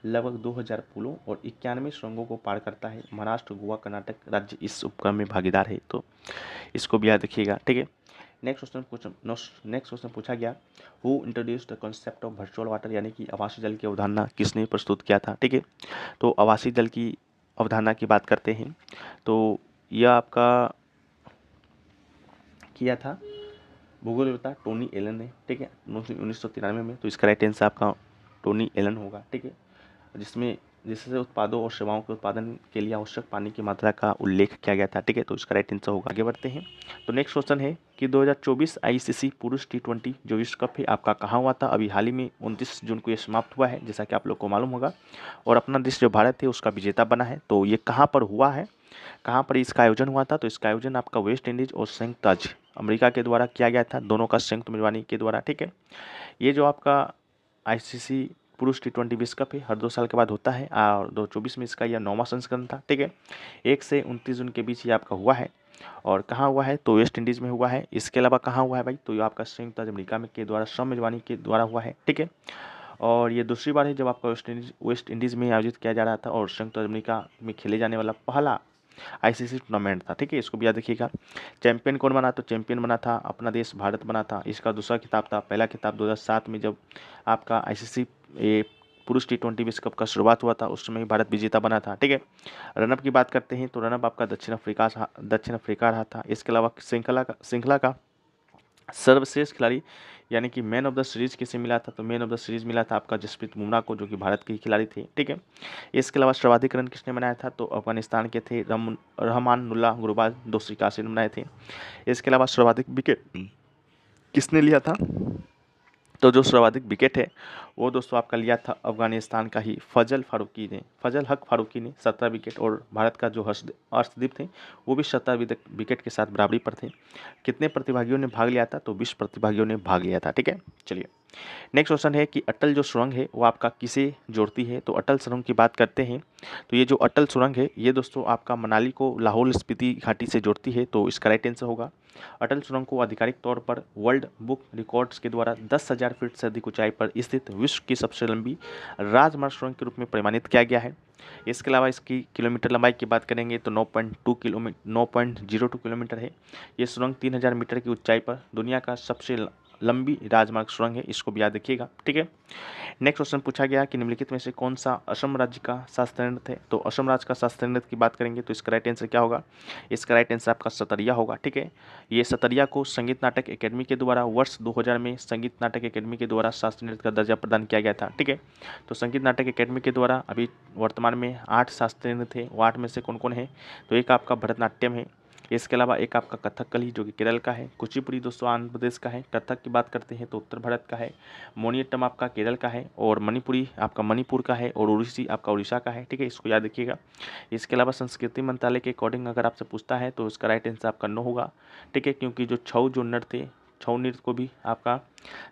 लगभग 2000 पुलों और 91 सुरंगों को पार करता है। महाराष्ट्र, गोवा, कर्नाटक राज्य इस उपक्रम में भागीदार है, तो इसको भी याद रखिएगा। ठीक है, नेक्स्ट क्वेश्चन पूछा गया, who introduced the concept of virtual water, यानी कि आवासीय जल की अवधारणा किसने प्रस्तुत किया था। ठीक है, तो आवासीय जल की अवधारणा की बात करते हैं तो यह आपका किया था भूगोलवेत्ता टोनी एलन ने। ठीक है, 1993 में, तो इसका राइट आंसर आपका टोनी एलन होगा। ठीक है, जिससे उत्पादों और सेवाओं के उत्पादन के लिए आवश्यक पानी की मात्रा का उल्लेख किया गया था। ठीक है, तो इसका राइट आंसर होगा। आगे बढ़ते हैं तो नेक्स्ट क्वेश्चन है कि 2024 आईसीसी पुरुष T20 जो विश्व कप है आपका कहाँ हुआ था। अभी हाल ही में 29 जून को ये समाप्त हुआ है, जैसा कि आप लोग को मालूम होगा, और अपना देश जो भारत है उसका विजेता बना है। तो ये कहाँ पर हुआ है, कहाँ पर इसका आयोजन हुआ था। तो इसका आयोजन आपका वेस्ट इंडीज और संयुक्त राज्य अमेरिका के द्वारा किया गया था, दोनों का संयुक्त मेजबानी के द्वारा। ठीक है, ये जो आपका आईसीसी पुरुष T20 विश्व कप है हर 2 साल के बाद होता है और 2024 में इसका यह 9वां संस्करण था। ठीक है, 1 से 29 जून के बीच ये आपका हुआ है और कहाँ हुआ है तो वेस्ट इंडीज़ में हुआ है। इसके अलावा कहाँ हुआ है भाई, तो ये आपका संयुक्त राज्य अमेरिका में के द्वारा सह मेजबानी के द्वारा हुआ है। ठीक है, और ये दूसरी बार है जब आपका वेस्ट इंडीज़ में आयोजित किया जा रहा था और संयुक्त राज्य अमेरिका में खेले जाने वाला पहला आईसीसी टूर्नामेंट था। ठीक है, इसको भी याद रखिएगा। चैंपियन कौन बना, तो चैंपियन बना था अपना देश भारत बना था। इसका दूसरा खिताब था, पहला खिताब 2007 में जब आपका आईसीसी पुरुष T20 विश्व कप का शुरुआत हुआ था, उस समय भारत विजेता बना था। ठीक है, रनअप की बात करते हैं तो रनअप आपका दक्षिण अफ्रीका रहा था। इसके अलावा श्रृंखला का सर्वश्रेष्ठ खिलाड़ी यानी कि मैन ऑफ द सीरीज किसे मिला था, तो मैन ऑफ द सीरीज मिला था आपका जसप्रीत बुमराह को, जो कि भारत के ही खिलाड़ी थे। ठीक है, इसके अलावा सर्वाधिक रन किसने बनाया था, तो अफगानिस्तान के थे रहमानुल्लाह गुरबाज, 281 रन बनाए थे। इसके अलावा सर्वाधिक विकेट किसने लिया था, तो जो सर्वाधिक विकेट है वो दोस्तों आपका लिया था अफगानिस्तान का ही फजल हक फारूकी ने 17 विकेट, और भारत का जो अर्शदीप थे वो भी 17 विकेट के साथ बराबरी पर थे। कितने प्रतिभागियों ने भाग लिया था, तो 20 प्रतिभागियों ने भाग लिया था। ठीक है, चलिए नेक्स्ट क्वेश्चन है कि अटल जो सुरंग है वो आपका किसे जोड़ती है। तो अटल सुरंग की बात करते हैं तो ये जो अटल सुरंग है ये दोस्तों आपका मनाली को लाहौल स्पीति घाटी से जोड़ती है, तो इसका राइट आंसर होगा अटल सुरंग को आधिकारिक तौर पर वर्ल्ड बुक रिकॉर्ड्स के द्वारा 10,000 फीट से अधिक ऊंचाई पर स्थित विश्व की सबसे लंबी राजमार्ग सुरंग के रूप में प्रमाणित किया गया है। इसके अलावा इसकी किलोमीटर लंबाई की बात करेंगे तो 9.02 किलोमीटर है। ये सुरंग 3,000 मीटर की ऊंचाई पर दुनिया का सबसे लंबी राजमार्ग सुरंग है, इसको भी याद रखिएगा। ठीक है, नेक्स्ट क्वेश्चन पूछा गया कि निम्नलिखित में से कौन सा असम राज्य का शास्त्रीय नृत्य है। तो असम राज्य का शास्त्रीय नृत्य की बात करेंगे तो इसका राइट आंसर क्या होगा? इसका राइट आंसर आपका सतरिया होगा। ठीक है, ये सतरिया को संगीत नाटक अकेडमी के द्वारा वर्ष 2000 में संगीत नाटक अकेडमी के द्वारा शास्त्रीय नृत्य का दर्जा प्रदान किया गया था। ठीक है, तो संगीत नाटक अकेडमी के द्वारा अभी वर्तमान में 8 शास्त्रीय नृत्य है। वो 8 में से कौन कौन है? तो एक आपका भरतनाट्यम है, इसके अलावा एक आपका कथकली जो कि केरल का है, कुचिपुड़ी दोस्तों आंध्र प्रदेश का है, कथक की बात करते हैं तो उत्तर भारत का है, मोनियट्टम आपका केरल का है, और मणिपुरी आपका मणिपुर का है, और ओडिसी आपका उड़ीसा का है। ठीक है, इसको याद रखिएगा। इसके अलावा संस्कृति मंत्रालय के अकॉर्डिंग अगर आपसे पूछता है तो इसका राइट आंसर आपका नो होगा। ठीक है, क्योंकि जो छऊ नृत्य थे, छऊ नृत्य को भी आपका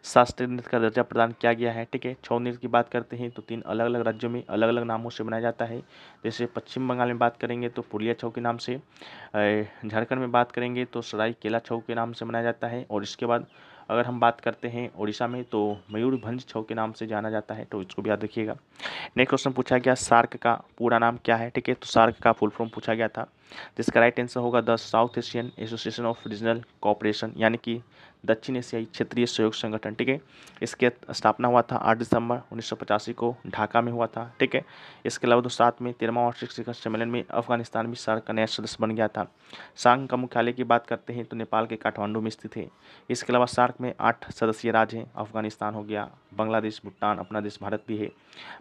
शास्त्रीय नृत्य का दर्जा प्रदान किया गया है। ठीक है, छऊ नृत्य की बात करते हैं तो 3 अलग अलग राज्यों में अलग अलग नामों से मनाया जाता है। जैसे पश्चिम बंगाल में बात करेंगे तो पुलिया छऊ के नाम से, झारखंड में बात करेंगे तो सरायकेला छऊ के नाम से मनाया जाता है, और इसके बाद अगर हम बात करते हैं उड़ीसा में तो मयूरभंज छऊ के नाम से जाना जाता है, तो इसको भी याद रखिएगा। नेक्स्ट क्वेश्चन पूछा गया सार्क का पूरा नाम क्या है। ठीक है, तो सार्क का फुल फॉर्म पूछा गया था, जिसका राइट आंसर होगा the south Asian association of regional cooperation, यानी कि दक्षिण एशियाई क्षेत्रीय सहयोग संगठन। ठीक है, इसके स्थापना हुआ था 8 दिसंबर 1985 को ढाका में हुआ था। ठीक है, इसके अलावा 2007 में 13वां वार्षिक शिखर सम्मेलन में अफगानिस्तान भी सार्क का नया सदस्य बन गया था। सार्क का मुख्यालय की बात करते हैं तो नेपाल के काठमांडू में स्थित है। इसके अलावा सार्क में 8 सदस्यीय राज्य हैं, अफगानिस्तान हो गया, बांग्लादेश, भूटान, अपना देश भारत भी है,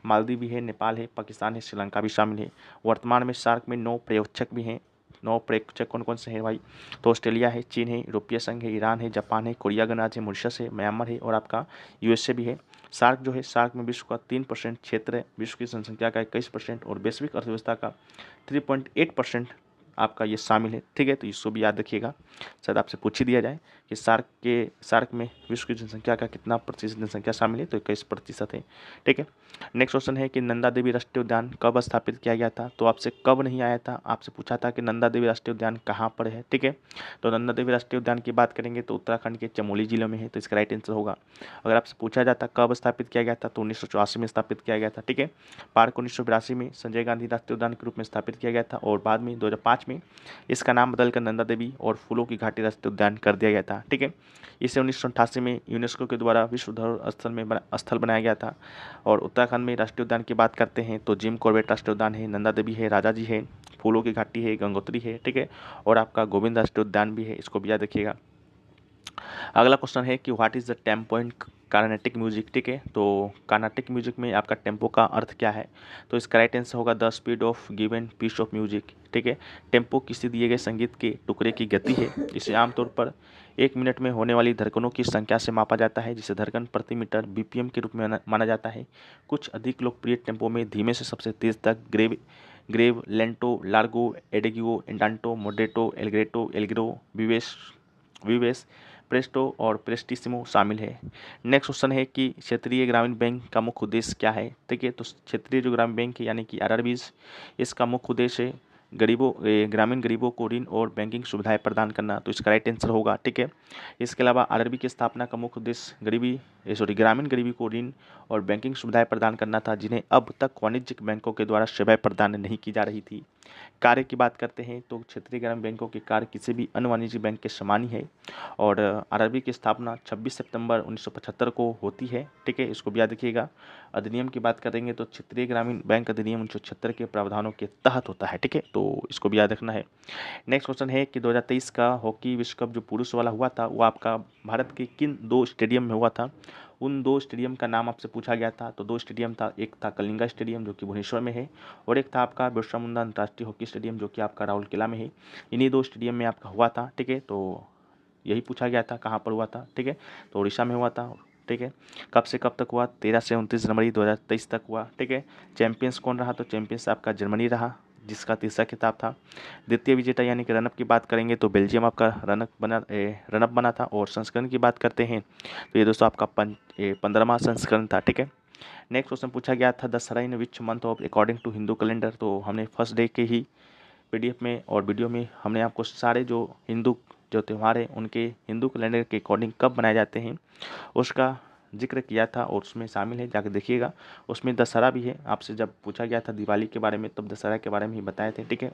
मालदीव भी है, नेपाल है, पाकिस्तान है, श्रीलंका भी शामिल है। वर्तमान में सार्क में 9 पर्यवेक्षक भी हैं। 9 पर्यवेक्षक कौन कौन से हैं भाई? तो ऑस्ट्रेलिया है, चीन है, यूरोपीय संघ है, ईरान है, जापान है, कोरिया गणराज्य है, मॉरिशस है, म्यांमार है, और आपका यूएसए भी है। सार्क जो है, सार्क में विश्व का 3% क्षेत्र है, विश्व की जनसंख्या का 21%, और वैश्विक अर्थव्यवस्था का 3.8% आपका ये शामिल है। ठीक है, तो इसको भी याद रखिएगा, शायद आपसे पूछ ही दिया जाए कि सार्क में विश्व की जनसंख्या का कितना प्रतिशत जनसंख्या शामिल है, तो 21% है। ठीक है, नेक्स्ट क्वेश्चन है कि नंदा देवी राष्ट्रीय उद्यान कब स्थापित किया गया था। तो आपसे कब नहीं आया था, आपसे पूछा था कि नंदा देवी राष्ट्रीय उद्यान कहाँ पर है। ठीक है, तो नंदा देवी राष्ट्रीय उद्यान की बात करेंगे तो उत्तराखंड के चमोली जिले में है, तो इसका राइट आंसर होगा। अगर आपसे पूछा जाता कब स्थापित किया गया था तो 1984 में स्थापित किया गया था। ठीक है, पार्क 1982 में संजय गांधी राष्ट्रीय उद्यान के रूप में स्थापित किया गया था, और बाद में 2005 में इसका नाम बदलकर नंदा देवी और फूलों की घाटी राष्ट्रीय उद्यान कर दिया गया था। ठीक है, इसे 1988 में यूनेस्को के द्वारा विश्व धरोहर स्थल बनाया गया था। और उत्तराखंड में राष्ट्रीय उद्यान की बात करते हैं तो जिम कॉर्बेट राष्ट्रीय उद्यान है, नंदा देवी है, राजाजी है, फूलों की घाटी है, गंगोत्री है। ठीक है, और आपका गोविंद राष्ट्रीय उद्यान भी है, इसको भी याद रखिएगा। अगला क्वेश्चन है कि what is the tempo in Carnatic music. ठीक है, तो कार्नेटिक म्यूजिक में आपका टेम्पो का अर्थ क्या है? तो इसका राइट आंसर होगा the speed of given piece of music. ठीक है, टेम्पो किसी दिए गए संगीत के टुकड़े की गति है। इसे आमतौर पर 1 मिनट में होने वाली धड़कनों की संख्या से मापा जाता है, जिसे धड़कन प्रति मीटर बीपीएम के रूप में माना जाता है। कुछ अधिक लोकप्रिय टेम्पो में धीमे से सबसे तेज तक ग्रेव, लेंटो, लार्गो, एडेगियो, इंडांटो, मोडेटो, एलग्रेटो, एलग्रो, विवेस, प्रेस्टो और प्रेस्टिसिमो शामिल है। नेक्स्ट क्वेश्चन है कि क्षेत्रीय ग्रामीण बैंक का मुख्य उद्देश्य क्या है। ठीक है, तो क्षेत्रीय जो ग्रामीण बैंक है यानी कि आरआरबीज, इसका मुख्य उद्देश्य है ग्रामीण गरीबों को ऋण और बैंकिंग सुविधाएं प्रदान करना, तो इसका राइट आंसर होगा। ठीक है, इसके अलावा आरआरबी की स्थापना का मुख्य उद्देश्य ग्रामीण गरीबी को ऋण और बैंकिंग सुविधाएं प्रदान करना था, जिन्हें अब तक वाणिज्यिक बैंकों के द्वारा सेवाएं प्रदान नहीं की जा रही थी। कार्य की बात करते हैं तो क्षेत्रीय ग्रामीण बैंकों के कार्य किसी भी अन्य वाणिज्यिक बैंक के समान ही है, और आरआरबी की स्थापना 26 सितंबर 1975 को होती है। ठीक है, इसको भी याद रखिएगा। अधिनियम की बात करेंगे तो क्षेत्रीय ग्रामीण बैंक अधिनियम 1976 के प्रावधानों के तहत होता है। ठीक है, तो इसको भी याद रखना है। नेक्स्ट क्वेश्चन है कि 2023 का हॉकी विश्व कप जो पुरुष वाला हुआ था वो आपका भारत के किन 2 स्टेडियम में हुआ था? उन 2 स्टेडियम का नाम आपसे पूछा गया था। तो 2 स्टेडियम था, एक था कलिंगा स्टेडियम जो कि भुवनेश्वर में है, और एक था आपका बिरसा मुंडा अंतर्राष्ट्रीय हॉकी स्टेडियम जो कि आपका राउरकेला में है। इन्हीं 2 स्टेडियम में आपका हुआ था। ठीक है, तो यही पूछा गया था कहाँ पर हुआ था। ठीक है, तो उड़ीसा में हुआ था। ठीक है, कब से कब तक हुआ? 13 से 29 जनवरी 2023 तक हुआ। ठीक है, चैंपियंस कौन रहा? तो चैंपियंस आपका जर्मनी रहा, जिसका तीसरा खिताब था। द्वितीय विजेता यानी कि रनअप की बात करेंगे तो बेल्जियम आपका रनअप बना था। और संस्करण की बात करते हैं तो ये दोस्तों आपका 15वां संस्करण था। ठीक है, नेक्स्ट क्वेश्चन पूछा गया था Dussehra in which month of according to Hindu calendar. तो हमने फर्स्ट डे के ही पीडीएफ में और वीडियो में हमने आपको सारे जो हिंदू जो त्यौहार है उनके हिंदू कैलेंडर के अकॉर्डिंग कब मनाए जाते हैं उसका जिक्र किया था और उसमें शामिल है, जाकर देखिएगा। उसमें दशहरा भी है, आपसे जब पूछा गया था दिवाली के बारे में तब दशहरा के बारे में ही बताए थे, ठीक है।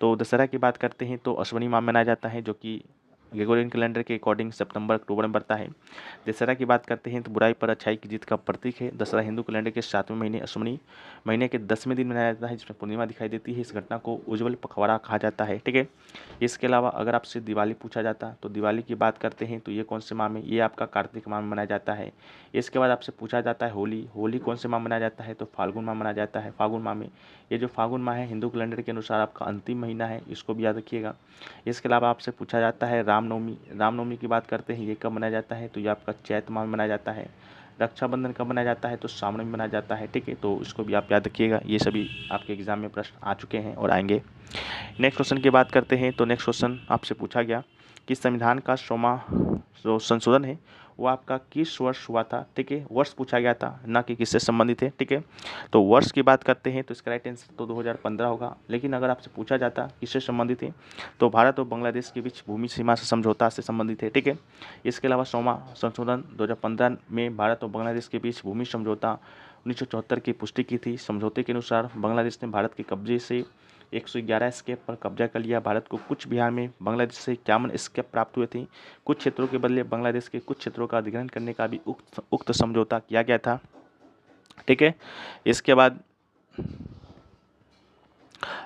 तो दशहरा की बात करते हैं तो अश्विनी माह मनाया जाता है, जो कि ग्रेगोरियन कैलेंडर के अकॉर्डिंग सितंबर अक्टूबर में बढ़ता है। दशहरा की बात करते हैं तो बुराई पर अच्छाई की जीत का प्रतीक है। दशहरा हिंदू कैलेंडर के 7वें महीने अश्विनी महीने के 10वें दिन मनाया जाता है, जिसमें पूर्णिमा दिखाई देती है। इस घटना को उज्ज्वल पखवाड़ा कहा जाता है, ठीक है। इसके अलावा अगर आपसे दिवाली पूछा जाता तो दिवाली की बात करते हैं तो ये कौन से माह में, ये आपका कार्तिक माह में मनाया जाता है। इसके बाद आपसे पूछा जाता है होली, होली कौन से माह मनाया जाता है तो फाल्गुन माह मनाया जाता है। फाल्गुन माह में, ये जो फाल्गुन माह है हिंदू कैलेंडर के अनुसार आपका अंतिम महीना है, इसको भी याद रखिएगा। इसके अलावा आपसे पूछा जाता है रामनवमी, रामनवमी की बात करते हैं ये कब मनाया जाता है तो ये आपका चैत माह में मनाया जाता है। रक्षाबंधन कब मनाया जाता है तो सावन में मनाया जाता है, ठीक है। तो इसको भी आप याद रखिएगा, ये सभी आपके एग्जाम में प्रश्न आ चुके हैं और आएंगे। नेक्स्ट क्वेश्चन की बात करते हैं तो नेक्स्ट क्वेश्चन आपसे पूछा गया कि संविधान का 100वां जो संशोधन है वो आपका किस वर्ष हुआ था, ठीक है। वर्ष पूछा गया था, ना कि किससे संबंधित है, ठीक है। तो वर्ष की बात करते हैं तो इसका राइट आंसर तो 2015 होगा। लेकिन अगर आपसे पूछा जाता किससे संबंधित है तो भारत और बांग्लादेश के बीच भूमि सीमा से समझौता से संबंधित है, ठीक है। इसके अलावा 100वां संशोधन 2015 में भारत और बांग्लादेश के बीच भूमि समझौता 1974 की पुष्टि की थी। समझौते के अनुसार बांग्लादेश ने भारत के कब्जे से 111 स्केप पर कब्जा कर लिया। भारत को कुछ बिहार में बांग्लादेश से 51 स्केप प्राप्त हुए थे। कुछ क्षेत्रों के बदले बांग्लादेश के कुछ क्षेत्रों का अधिग्रहण करने का भी उक्त समझौता किया गया था, ठीक है। इसके बाद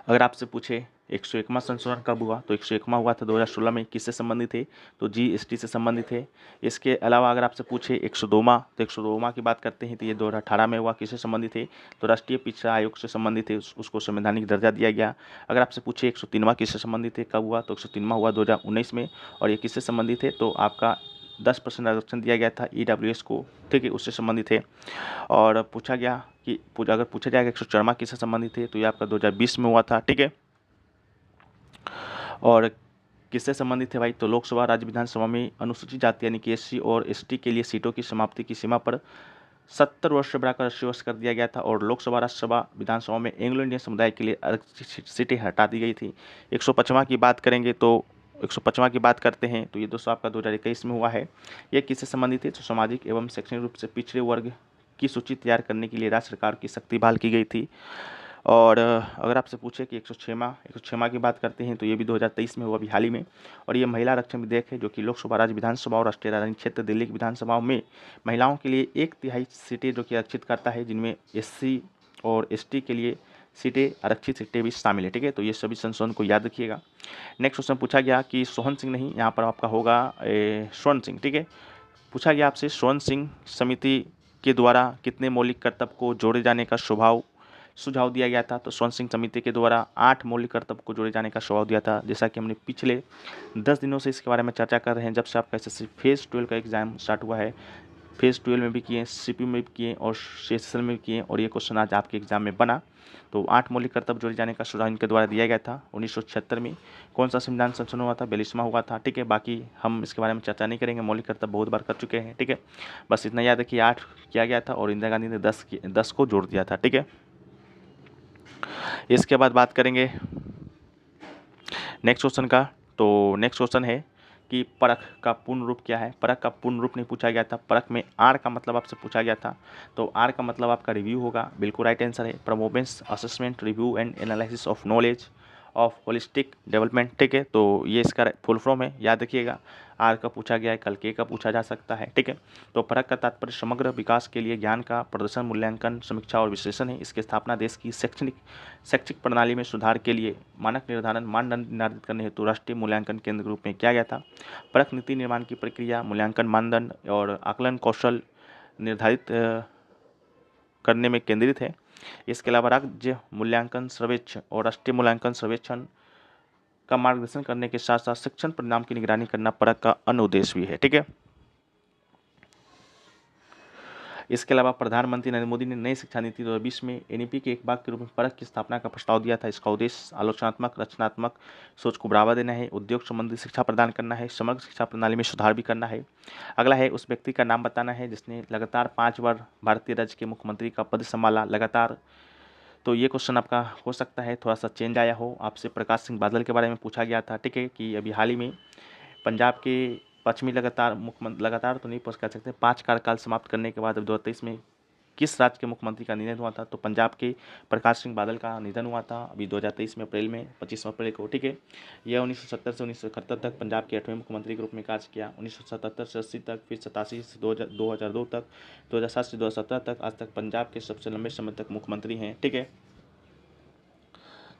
अगर आपसे पूछे 101वां संशोधन कब हुआ तो 101वां हुआ था 2016 में, किससे संबंधित है तो जीएसटी से संबंधित है। इसके अलावा अगर आपसे पूछे 102वां तो 102वां की बात करते हैं तो ये 2018 में हुआ, किससे संबंधित है तो राष्ट्रीय पिछड़ा आयोग से संबंधित है, उसको संवैधानिक दर्जा दिया गया। अगर आपसे पूछे 103वां किससे संबंधित है कब हुआ तो 103वां हुआ 2019 में, और ये किससे संबंधित है तो आपका 10% आरक्षण दिया गया था ईडब्ल्यूएस को, ठीक है, उससे संबंधित है। और पूछा गया कि अगर पूछा जाएगा 104वां किससे संबंधित है तो ये आपका 2020 में हुआ था, ठीक है। और किससे संबंधित है भाई तो लोकसभा राज्य विधानसभा में अनुसूचित जाति यानी कि एससी और एसटी के लिए सीटों की समाप्ति की सीमा पर 70 वर्ष से बढ़ाकर 80 वर्ष कर दिया गया था। और लोकसभा राज्यसभा विधानसभा में एंग्लो इंडियन समुदाय के लिए आरक्षित सीटें हटा दी गई थी। 105वां की बात करेंगे तो 105वां की बात करते हैं तो ये दोस्तों आपका 2021 में हुआ है। ये किससे संबंधित है तो सामाजिक एवं शैक्षणिक रूप से पिछड़े वर्ग की सूची तैयार करने के लिए राज्य सरकार की शक्ति बहाल की गई थी। और अगर आपसे पूछे कि 106वां की बात करते हैं तो ये भी 2023 में हुआ, अभी हाल ही में। और ये महिला आरक्षण विधेयक है जो कि लोकसभा राज्य विधानसभा और राष्ट्रीय राजधानी क्षेत्र दिल्ली की विधानसभाओं में महिलाओं के लिए 1/3 सीटें जो कि आरक्षित करता है, जिनमें एससी और एसटी के लिए सीटें आरक्षित सीटें भी शामिल है, ठीक है। तो ये सभी संशोधन को याद रखिएगा। नेक्स्ट क्वेश्चन पूछा गया कि सोहन सिंह नहीं, यहाँ पर आपका होगा स्वर्ण सिंह, ठीक है। पूछा गया आपसे स्वर्ण सिंह समिति के द्वारा कितने मौलिक कर्तव्य को जोड़े जाने का सुझाव दिया गया था तो स्वर्ण सिंह समिति के द्वारा 8 मौलिक कर्तव्य को जोड़े जाने का सुझाव दिया था। जैसा कि हमने पिछले 10 दिनों से इसके बारे में चर्चा कर रहे हैं, जब से आपका एसएससी फेज़ 12 का एग्जाम स्टार्ट हुआ है। फेज़ 12 में भी किए, सीपीयू में भी किए और सेशन में भी किए, और ये क्वेश्चन आज आपके एग्जाम में बना। तो 8 मौलिक कर्तव्य जोड़े जाने का सुझाव इनके द्वारा दिया गया था। 1976 में कौन सा संविधान संशोधन हुआ था, 42वां हुआ था, ठीक है। बाकी हम इसके बारे में चर्चा नहीं करेंगे, मौलिक कर्तव्य बहुत बार कर चुके हैं, ठीक है। बस इतना याद है कि 8 किया गया था और इंदिरा गांधी ने 10 को जोड़ दिया था, ठीक है। इसके बाद बात करेंगे नेक्स्ट क्वेश्चन का। तो नेक्स्ट क्वेश्चन है कि परख का पूर्ण रूप क्या है। परख का पूर्ण रूप नहीं पूछा गया था, परख में आर का मतलब आपसे पूछा गया था। तो आर का मतलब आपका रिव्यू होगा, बिल्कुल राइट आंसर है। Performance assessment review and analysis of knowledge of holistic development, ठीक है। तो ये इसका फुल फॉर्म है, याद रखिएगा। आर का पूछा गया है, कल के का पूछा जा सकता है, ठीक है। तो परख का तात्पर्य समग्र विकास के लिए ज्ञान का प्रदर्शन, मूल्यांकन, समीक्षा और विश्लेषण है। इसकी स्थापना देश की शैक्षिक प्रणाली में सुधार के लिए मानक निर्धारण, मानदंड निर्धारित करने हेतु राष्ट्रीय मूल्यांकन केंद्र के रूप में किया गया था। परख नीति निर्माण की प्रक्रिया, मूल्यांकन मानदंड और आकलन कौशल निर्धारित करने में केंद्रित है। इसके अलावा राज्य मूल्यांकन सर्वेक्षण और राष्ट्रीय मूल्यांकन सर्वेक्षण का मार्गदर्शन करने के साथ साथ शिक्षण परिणाम की निगरानी करना परख का अन्य उद्देश्य भी है, ठीक है। इसके अलावा प्रधानमंत्री नरेंद्र मोदी ने नई शिक्षा नीति 2020 में एनईपी के एक भाग के रूप में परख की स्थापना का प्रस्ताव दिया था। इसका उद्देश्य आलोचनात्मक रचनात्मक सोच को बढ़ावा देना है, उद्योग संबंधी शिक्षा प्रदान करना है, समग्र शिक्षा प्रणाली में सुधार भी करना है। अगला है उस व्यक्ति का नाम बताना है जिसने लगातार 5 बार भारतीय राज्य के मुख्यमंत्री का पद संभाला लगातार। तो ये क्वेश्चन आपका हो सकता है थोड़ा सा चेंज आया हो, आपसे प्रकाश सिंह बादल के बारे में पूछा गया था, ठीक है, कि अभी हाल ही में पंजाब के पश्चिमी लगातार मुख्यमंत्री लगातार तो नहीं कह सकते 5 कार्यकाल समाप्त करने के बाद अब 2023 में किस राज्य के मुख्यमंत्री का निधन हुआ था, तो पंजाब के प्रकाश सिंह बादल का निधन हुआ था अभी 2023 में अप्रैल में 25 अप्रैल को। ठीक है, यह 1970 से 1971 तक पंजाब के 8वें मुख्यमंत्री के रूप में कार्य किया। 1977 से 80 तक, फिर 87 से 2002 तक, 2007 से 2017 तक, आज तक पंजाब के सबसे लंबे समय तक मुख्यमंत्री हैं। ठीक है,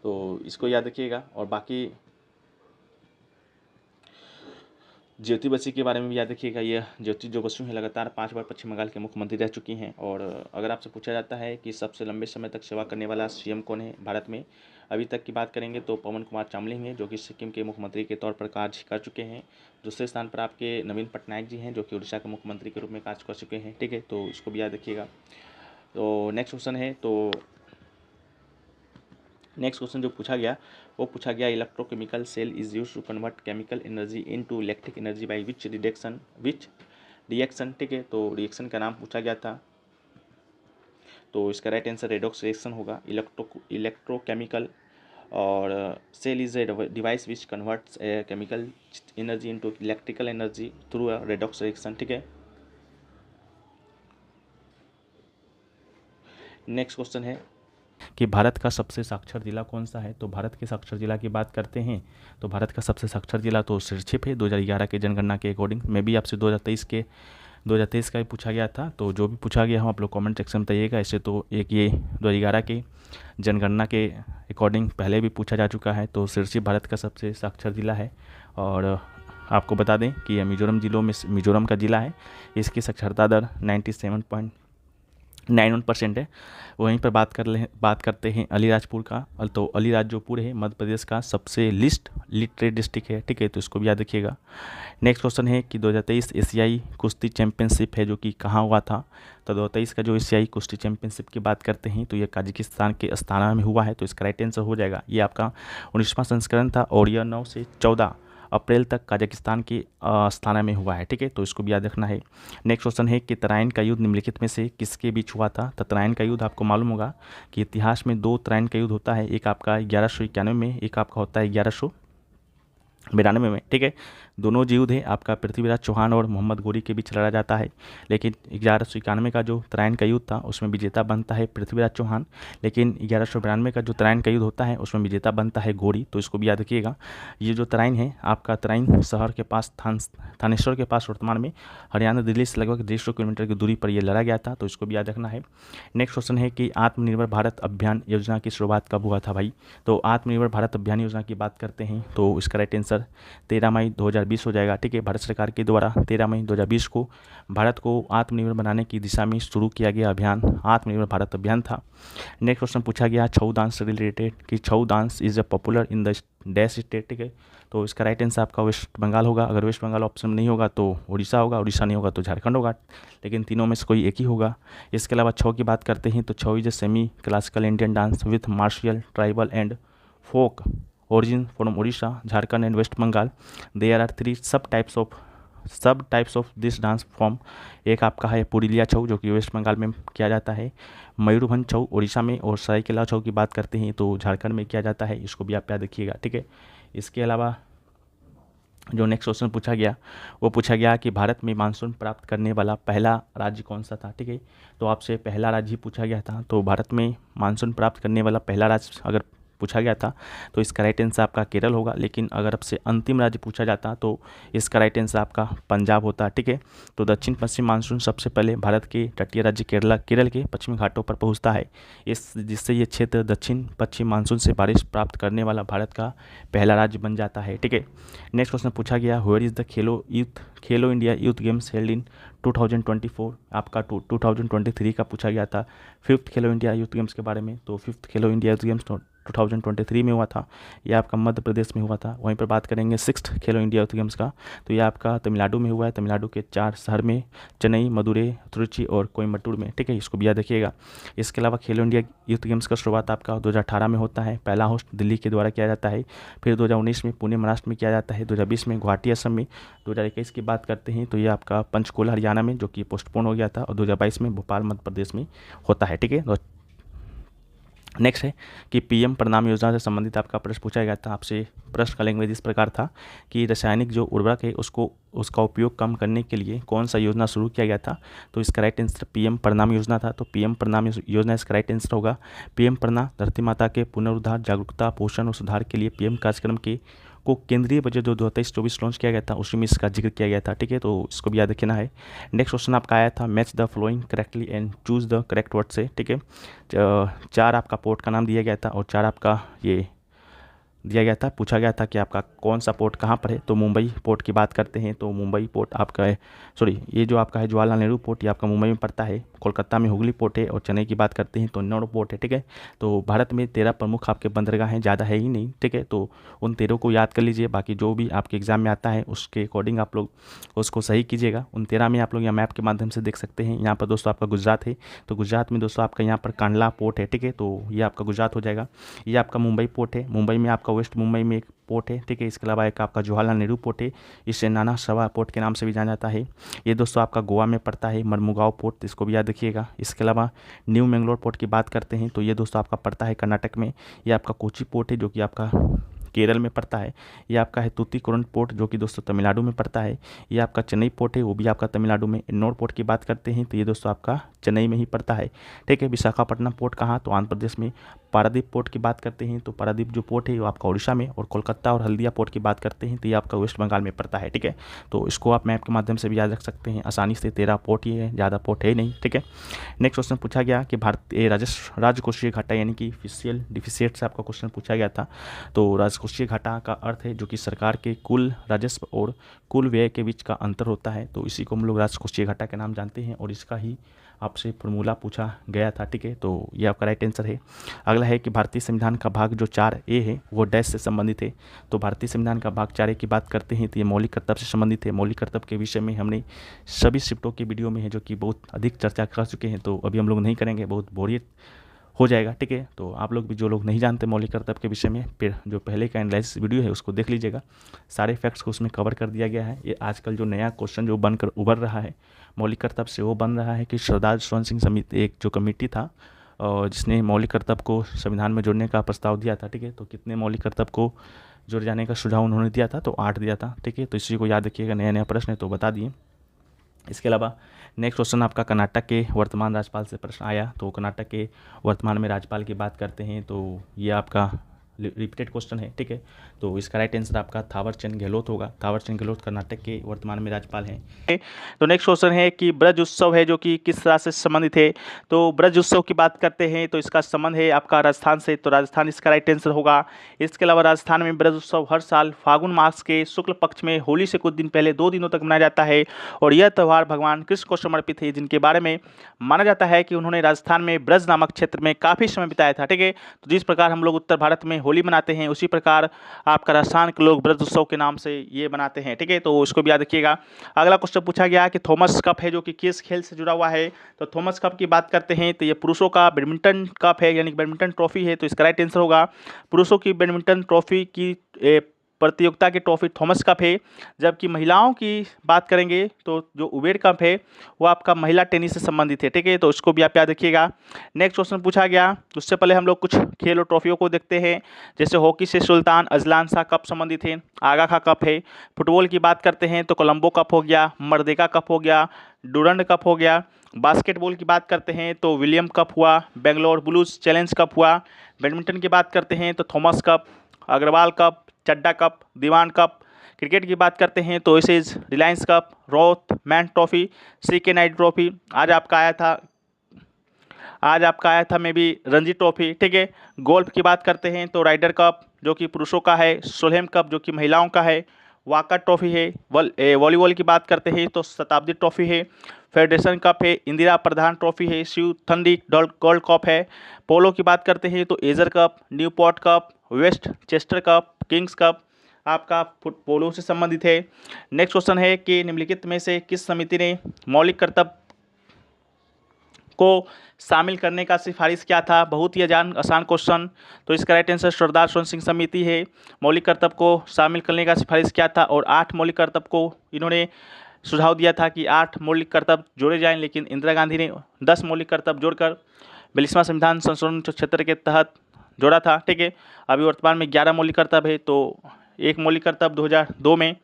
तो इसको याद रखिएगा। और बाकी ज्योति बसु के बारे में भी याद रखिएगा। यह ज्योति जो बसु हैं लगातार 5 बार पश्चिम बंगाल के मुख्यमंत्री रह चुकी हैं। और अगर आपसे पूछा जाता है कि सबसे लंबे समय तक सेवा करने वाला सीएम कौन है भारत में अभी तक की बात करेंगे तो पवन कुमार चामलिंग हैं, जो कि सिक्किम के मुख्यमंत्री के तौर पर कार्य कर चुके हैं। दूसरे स्थान पर आपके नवीन पटनायक जी हैं, जो कि उड़ीसा के मुख्यमंत्री के रूप में कार्य कर चुके हैं। ठीक है, तो इसको भी याद रखिएगा। तो नेक्स्ट क्वेश्चन है, तो नेक्स्ट क्वेश्चन जो पूछा गया वो पूछा गया, electrochemical cell is use to convert chemical energy into electric energy by which reaction. ठीक है, तो रिएक्शन का नाम पूछा गया था, तो इसका राइट आंसर रेडॉक्स रिएक्शन होगा। इलेक्ट्रोकेमिकल और cell is a device which converts chemical energy into electrical energy through a redox reaction. ठीक है, नेक्स्ट क्वेश्चन है कि भारत का सबसे साक्षर जिला कौन सा है। तो भारत के साक्षर जिला की बात करते हैं तो भारत का सबसे साक्षर जिला तो सिरछिप है 2011 के जनगणना के अकॉर्डिंग। में भी आपसे 2023 का ही पूछा गया था, तो जो भी पूछा गया हम आप लोग कमेंट सेक्शन में बताइएगा। ऐसे तो एक ये 2011 के जनगणना के अकॉर्डिंग पहले भी पूछा जा चुका है, तो सिरछिप भारत का सबसे साक्षर जिला है। और आपको बता दें कि यह मिजोरम जिलों में मिजोरम का जिला है। इसकी साक्षरता दर 97.91% है। वहीं पर बात करते हैं अलीराजपुर का, तो अलीराजपुर है मध्य प्रदेश का सबसे लिस्ट लिटरेट डिस्ट्रिक्ट है। ठीक है, तो इसको भी याद रखिएगा। नेक्स्ट क्वेश्चन है कि 2023 एशियाई कुश्ती चैंपियनशिप है जो कि कहाँ हुआ था। तो 2023 का जो एशियाई कुश्ती चैंपियनशिप की बात करते हैं तो ये काजाकिस्तान के अस्ताना में हुआ है, तो इसका राइट आंसर हो जाएगा। ये आपका 19वां संस्करण था और यह 9 से 14 अप्रैल तक काजाकिस्तान के अस्ताना में हुआ है। ठीक है, तो इसको भी याद रखना है। नेक्स्ट क्वेश्चन है कि तराइन का युद्ध निम्नलिखित में से किसके बीच हुआ था। तो तराइन का युद्ध आपको मालूम होगा कि इतिहास में 2 तराइन का युद्ध होता है, एक आपका 1191 में, एक आपका होता है 1192 में। ठीक है, दोनों युद्ध है आपका पृथ्वीराज चौहान और मोहम्मद गोरी के बीच लड़ा जाता है। लेकिन 1191 का जो तराइन का युद्ध था उसमें विजेता बनता है पृथ्वीराज चौहान, लेकिन 1192 का जो तराइन का युद्ध होता है उसमें विजेता बनता है गोरी। तो इसको भी याद रखिएगा। ये जो तराइन है आपका तराइन शहर के पास थानेश्वर के पास वर्तमान में हरियाणा दिल्ली से लगभग 150 किलोमीटर की दूरी पर यह लड़ा गया था, तो इसको भी याद रखना है। नेक्स्ट क्वेश्चन है कि आत्मनिर्भर भारत अभियान योजना की शुरुआत कब हुआ था भाई। तो आत्मनिर्भर भारत अभियान योजना की बात करते हैं तो इसका राइट आंसर 13 मई 2020 हो जाएगा। ठीक है, भारत सरकार के द्वारा 13 मई 2020 को भारत को आत्मनिर्भर बनाने की दिशा में शुरू किया गया अभियान आत्मनिर्भर भारत अभियान था। नेक्स्ट क्वेश्चन पूछा गया छऊ डांस से रिलेटेड कि Chhau dance is a popular in the dash state. ठीक है, तो इसका राइट आंसर आपका वेस्ट बंगाल होगा। अगर वेस्ट बंगाल ऑप्शन में नहीं होगा तो उड़ीसा होगा, उड़ीसा नहीं होगा तो झारखंड होगा, लेकिन तीनों में से कोई एक ही होगा। इसके अलावा छऊ की बात करते हैं तो Chhau is a semi classical Indian dance with martial tribal and folk origin from Odisha, Jharkhand and West Bengal. There are 3 सब types of this dance form. एक आपका है पुरुलिया छऊ जो कि वेस्ट बंगाल में किया जाता है, मयूरभंज छऊ उड़ीसा में, और सरायकेला छऊ की बात करते हैं तो झारखंड में किया जाता है। इसको भी आप याद रखिएगा। ठीक है, इसके अलावा जो नेक्स्ट क्वेश्चन पूछा गया वो पूछा गया कि भारत में मानसून प्राप्त करने वाला पहला राज्य कौन सा था। ठीक है, तो आपसे पहला राज्य ही पूछा गया था, तो भारत में मानसून प्राप्त करने वाला पहला राज्य अगर पूछा गया था तो इसका राइट आंसर आपका केरल होगा। लेकिन अगर आपसे अंतिम राज्य पूछा जाता तो इसका राइट आंसर आपका पंजाब होता। ठीक है, तो दक्षिण पश्चिम मानसून सबसे पहले भारत के तटीय राज्य केरल के पश्चिमी घाटों पर पहुंचता है, जिससे ये क्षेत्र दक्षिण पश्चिम मानसून से बारिश प्राप्त करने वाला भारत का पहला राज्य बन जाता है। ठीक है, नेक्स्ट क्वेश्चन पूछा गया where is the Khelo India youth games held in 2024। आपका 2023 का पूछा गया था 5th खेलो इंडिया यूथ गेम्स के बारे में। तो 5th खेलो इंडिया यूथ गेम्स 2023 में हुआ था, यह आपका मध्य प्रदेश में हुआ था। वहीं पर बात करेंगे 6th खेलो इंडिया यूथ गेम्स का, तो यह आपका तमिलनाडु में हुआ है। तमिलनाडु के 4 शहर में, चेन्नई, मदुरै, त्रिची और कोयम्बटूर में। ठीक है, इसको भी याद रखिएगा। इसके अलावा खेलो इंडिया यूथ गेम्स का शुरुआत आपका 2018 में होता है, पहला होस्ट दिल्ली के द्वारा किया जाता है। फिर 2019 में पुणे महाराष्ट्र में किया जाता है, 2020 में गुवाहाटी असम में, 2021 की बात करते हैं तो ये आपका पंचकुला हरियाणा में जो कि पोस्टपोन हो गया था, और 2022 में भोपाल मध्य प्रदेश में होता है। ठीक है, नेक्स्ट है कि पीएम प्रणाम योजना से संबंधित आपका प्रश्न पूछा गया था। आपसे प्रश्न का लैंग्वेज इस प्रकार था कि रासायनिक जो उर्वरक है उसका उपयोग कम करने के लिए कौन सा योजना शुरू किया गया था। तो इसका राइट आंसर पीएम प्रणाम योजना था। तो पीएम प्रणाम योजना इसका राइट आंसर होगा। पीएम प्रणाम धरती माता के पुनरुद्धार, जागरूकता, पोषण और सुधार के लिए पीएम कार्यक्रम को केंद्रीय बजट जो 2023-24 लॉन्च किया गया था उसी में इसका जिक्र किया गया था। ठीक है, तो इसको भी याद रखना है। नेक्स्ट क्वेश्चन आपका आया था match the flowing correctly and choose the correct word से। ठीक है, 4 आपका पोर्ट का नाम दिया गया था और 4 आपका ये दिया गया था, पूछा गया था कि आपका कौन सा पोर्ट कहाँ पर है। तो मुंबई पोर्ट की बात करते हैं तो मुंबई पोर्ट आपका है, सॉरी ये जो आपका है जवाहरलाल नेहरू पोर्ट, ये आपका मुंबई में पड़ता है। कोलकाता में हुगली पोर्ट है और चेन्नई की बात करते हैं तो नौड़ पोर्ट है। ठीक है, तो भारत में 13 प्रमुख आपके बंदरगाह हैं, ज़्यादा है ही नहीं। ठीक है, तो उन 13 को याद कर लीजिए, बाकी जो भी आपके एग्जाम में आता है उसके अकॉर्डिंग आप लोग उसको सही कीजिएगा। उन 13 में आप लोग यहाँ मैप के माध्यम से देख सकते हैं। यहाँ पर दोस्तों आपका गुजरात है, तो गुजरात में दोस्तों आपका यहाँ पर कांडला पोर्ट है। ठीक है, तो ये आपका गुजरात हो जाएगा। ये आपका मुंबई पोर्ट है, मुंबई में आपका वेस्ट मुंबई में एक पोर्ट है। ठीक है, इसके अलावा एक आपका जवाहरलाल नेहरू पोर्ट है, इसे नाना सवा पोर्ट के नाम से भी जाना जाता है। ये दोस्तों आपका गोवा में पड़ता है, मरमुगांव पोर्ट, इसको भी याद रखिएगा। इसके अलावा न्यू मैंगलोर पोर्ट की बात करते हैं तो ये दोस्तों आपका पड़ता है कर्नाटक में। ये आपका कोची पोर्ट है जो कि आपका केरल में पड़ता है। ये आपका है तूतीकोरन पोर्ट जो कि दोस्तों तमिलनाडु में पड़ता है। ये आपका चेन्नई पोर्ट है, वो भी आपका तमिलनाडु में। एन्नोर पोर्ट की बात करते हैं तो ये दोस्तों आपका चेन्नई में ही पड़ता है। ठीक है, विशाखापट्टनम पोर्ट कहाँ, तो आंध्र प्रदेश में। पारादीप पोर्ट की बात करते हैं तो पारादीप जो पोर्ट है वो आपका उड़ीसा में। और कोलकाता और हल्दिया पोर्ट की बात करते हैं तो ये आपका वेस्ट बंगाल में पड़ता है। ठीक है, तो इसको आप मैप के माध्यम से भी याद रख सकते हैं आसानी से। 13 पोर्ट ही है, ज़्यादा पोर्ट है नहीं। ठीक है, नेक्स्ट क्वेश्चन पूछा गया कि भारतीय राजकोषीय घाटा यानी कि फिशियल डिफिसिट से आपका क्वेश्चन पूछा गया था। तो राजकोषीय घाटा का अर्थ है जो कि सरकार के कुल राजस्व और कुल व्यय के बीच का अंतर होता है, तो इसी को हम लोग राजकोषीय घाटा के नाम जानते हैं और इसका ही आपसे फॉर्मूला पूछा गया था। ठीक है, तो ये आपका राइट आंसर है। अगला है कि भारतीय संविधान का भाग जो 4A है वो डैश से संबंधित है। तो भारतीय संविधान का भाग 4A की बात करते हैं तो ये मौलिक कर्तव्य से संबंधित है। मौलिक कर्तव्य के विषय में हमने सभी शिफ्टों के वीडियो में है जो कि बहुत अधिक चर्चा कर चुके हैं, तो अभी हम लोग नहीं करेंगे, बहुत बोरियत हो जाएगा। ठीक है, तो आप लोग भी जो लोग नहीं जानते मौलिक कर्तव्य के विषय में, फिर जो पहले का एनालिसिस वीडियो है उसको देख लीजिएगा, सारे फैक्ट्स को उसमें कवर कर दिया गया है। ये आजकल जो नया क्वेश्चन जो बनकर उभर रहा है मौलिक कर्तव्य से, वो बन रहा है कि सरदार स्वर्ण सिंह समिति एक जो कमेटी था और जिसने मौलिक कर्तव्य को संविधान में जोड़ने का प्रस्ताव दिया था। ठीक है, तो कितने मौलिक कर्तव्य को जोड़ जाने का सुझाव उन्होंने दिया था, तो 8 दिया था। ठीक है, तो इसी को याद रखिएगा, नया नया प्रश्न है तो बता दिए। इसके अलावा नेक्स्ट क्वेश्चन आपका कर्नाटक के वर्तमान राज्यपाल से प्रश्न आया। तो कर्नाटक के वर्तमान में राज्यपाल की बात करते हैं तो ये आपका रिपीटेड क्वेश्चन है। ठीक है, तो इसका राइट आंसर आपका थावरचंद गहलोत होगा। थावरचंद गहलोत कर्नाटक के वर्तमान में राज्यपाल हैं। तो नेक्स्ट क्वेश्चन है कि ब्रज उत्सव है जो कि किस राज्य से संबंधित है। तो ब्रज उत्सव की बात करते हैं तो इसका संबंध है आपका राजस्थान से, तो राजस्थान इसका राइट आंसर होगा। इसके अलावा राजस्थान में ब्रज उत्सव हर साल फागुन मास के शुक्ल पक्ष में होली से कुछ दिन पहले 2 दिनों तक मनाया जाता है और यह त्यौहार भगवान कृष्ण को समर्पित है, जिनके बारे में माना जाता है कि उन्होंने राजस्थान में ब्रज नामक क्षेत्र में काफ़ी समय बिताया था। ठीक है, तो जिस प्रकार हम लोग उत्तर भारत में होली मनाते हैं उसी प्रकार आपका राजस्थान के लोग ब्रज उत्सव के नाम से ये मनाते हैं। ठीक है, तो उसको भी याद रखिएगा। अगला क्वेश्चन पूछा गया कि थॉमस कप है जो कि किस खेल से जुड़ा हुआ है। तो थॉमस कप की बात करते हैं तो ये पुरुषों का बैडमिंटन कप है, यानी कि बैडमिंटन ट्रॉफी है, तो इसका राइट आंसर होगा। पुरुषों की बैडमिंटन ट्रॉफी की प्रतियोगिता की ट्रॉफी थॉमस कप है। जबकि महिलाओं की बात करेंगे तो जो उबेर कप है वो आपका महिला टेनिस से संबंधित है। ठीक है, तो उसको भी आप याद रखिएगा। नेक्स्ट क्वेश्चन पूछा गया, उससे पहले हम लोग कुछ खेल और ट्रॉफियों को देखते हैं। जैसे हॉकी से सुल्तान अजलान शाह कप संबंधित है, आगा खां कप है। फुटबॉल की बात करते हैं तो कोलंबो कप हो गया, मर्देका कप हो गया, डूरंड कप हो गया। बास्केटबॉल की बात करते हैं तो विलियम कप हुआ, बेंगलोर ब्लूज चैलेंज कप हुआ। बैडमिंटन की बात करते हैं तो Thomas Cup, Agarwal Cup, Chadha Cup, Diwan Cup. Cricket की बात करते हैं तो Ashes Reliance Cup, Rothmans Trophy, CK Knight Trophy. आज आपका आया था मे बी रणजी ट्रॉफी। ठीक है, गोल्फ की बात करते हैं तो राइडर कप जो कि पुरुषों का है, सोलहेम कप जो कि महिलाओं का है, वाकर ट्रॉफी है। वॉलीबॉल की बात करते हैं तो शताब्दी ट्रॉफी है, फेडरेशन कप है, इंदिरा प्रधान ट्रॉफी है, शिव थंडी गोल्ड कप है। पोलो की बात करते हैं तो Ezra Cup, Newport Cup, Westchester Cup, King's Cup आपका पोलो से संबंधित है। नेक्स्ट क्वेश्चन है कि निम्नलिखित में से किस समिति ने मौलिक कर्तव्य को शामिल करने का सिफारिश किया था। बहुत ही आसान क्वेश्चन, तो इसका राइट आंसर सरदार स्वर्ण सिंह समिति है। मौलिक कर्तव्य को शामिल करने का सिफारिश किया था और 8 मौलिक कर्तव्य को इन्होंने सुझाव दिया था कि 8 मौलिक कर्तव्य जोड़े जाएं, लेकिन इंदिरा गांधी ने 10 मौलिक कर्तव्य जोड़कर 42वां संविधान संशोधन क्षेत्र के तहत जोड़ा था, ठीक है। अभी वर्तमान में 11 मौलिक कर्तव्य है, तो एक मौलिक कर्तव्य 2002 में